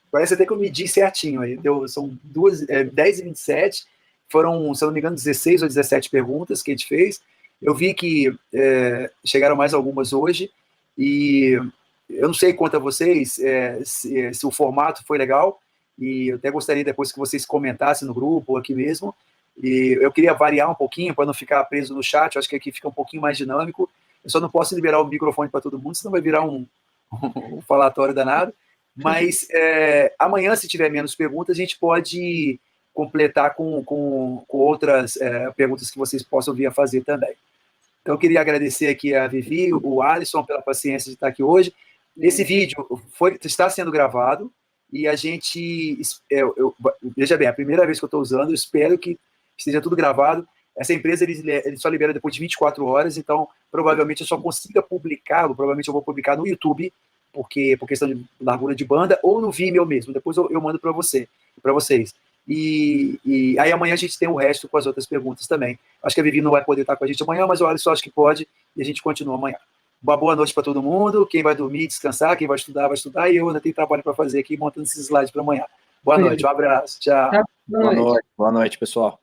Parece até que eu medi certinho. Aí. São 10h27, foram, se eu não me engano, 16 ou 17 perguntas que a gente fez. Eu vi que chegaram mais algumas hoje, e eu não sei quanto a vocês, se o formato foi legal, e eu até gostaria depois que vocês comentassem no grupo, ou aqui mesmo, e eu queria variar um pouquinho, para não ficar preso no chat, eu acho que aqui fica um pouquinho mais dinâmico, eu só não posso liberar o microfone para todo mundo, senão vai virar um falatório danado, mas amanhã, se tiver menos perguntas, a gente pode completar com outras perguntas que vocês possam vir a fazer também. Então, eu queria agradecer aqui a Vivi, o Alisson, pela paciência de estar aqui hoje. Esse vídeo está sendo gravado e a gente... veja bem, é a primeira vez que eu estou usando, eu espero que esteja tudo gravado. Essa empresa, eles só liberam depois de 24 horas, então, provavelmente, eu só consiga publicá-lo, provavelmente eu vou publicar no YouTube, porque por questão de largura de banda, ou no Vimeo mesmo. Depois eu mando para vocês. E aí amanhã a gente tem o resto com as outras perguntas também. Acho que a Vivi não vai poder estar com a gente amanhã, mas o Alisson acho que pode, e a gente continua amanhã. Uma boa noite para todo mundo. Quem vai dormir, descansar, quem vai estudar, e eu ainda tenho trabalho para fazer aqui, montando esses slides para amanhã. Boa noite, um abraço, tchau. Boa noite, pessoal.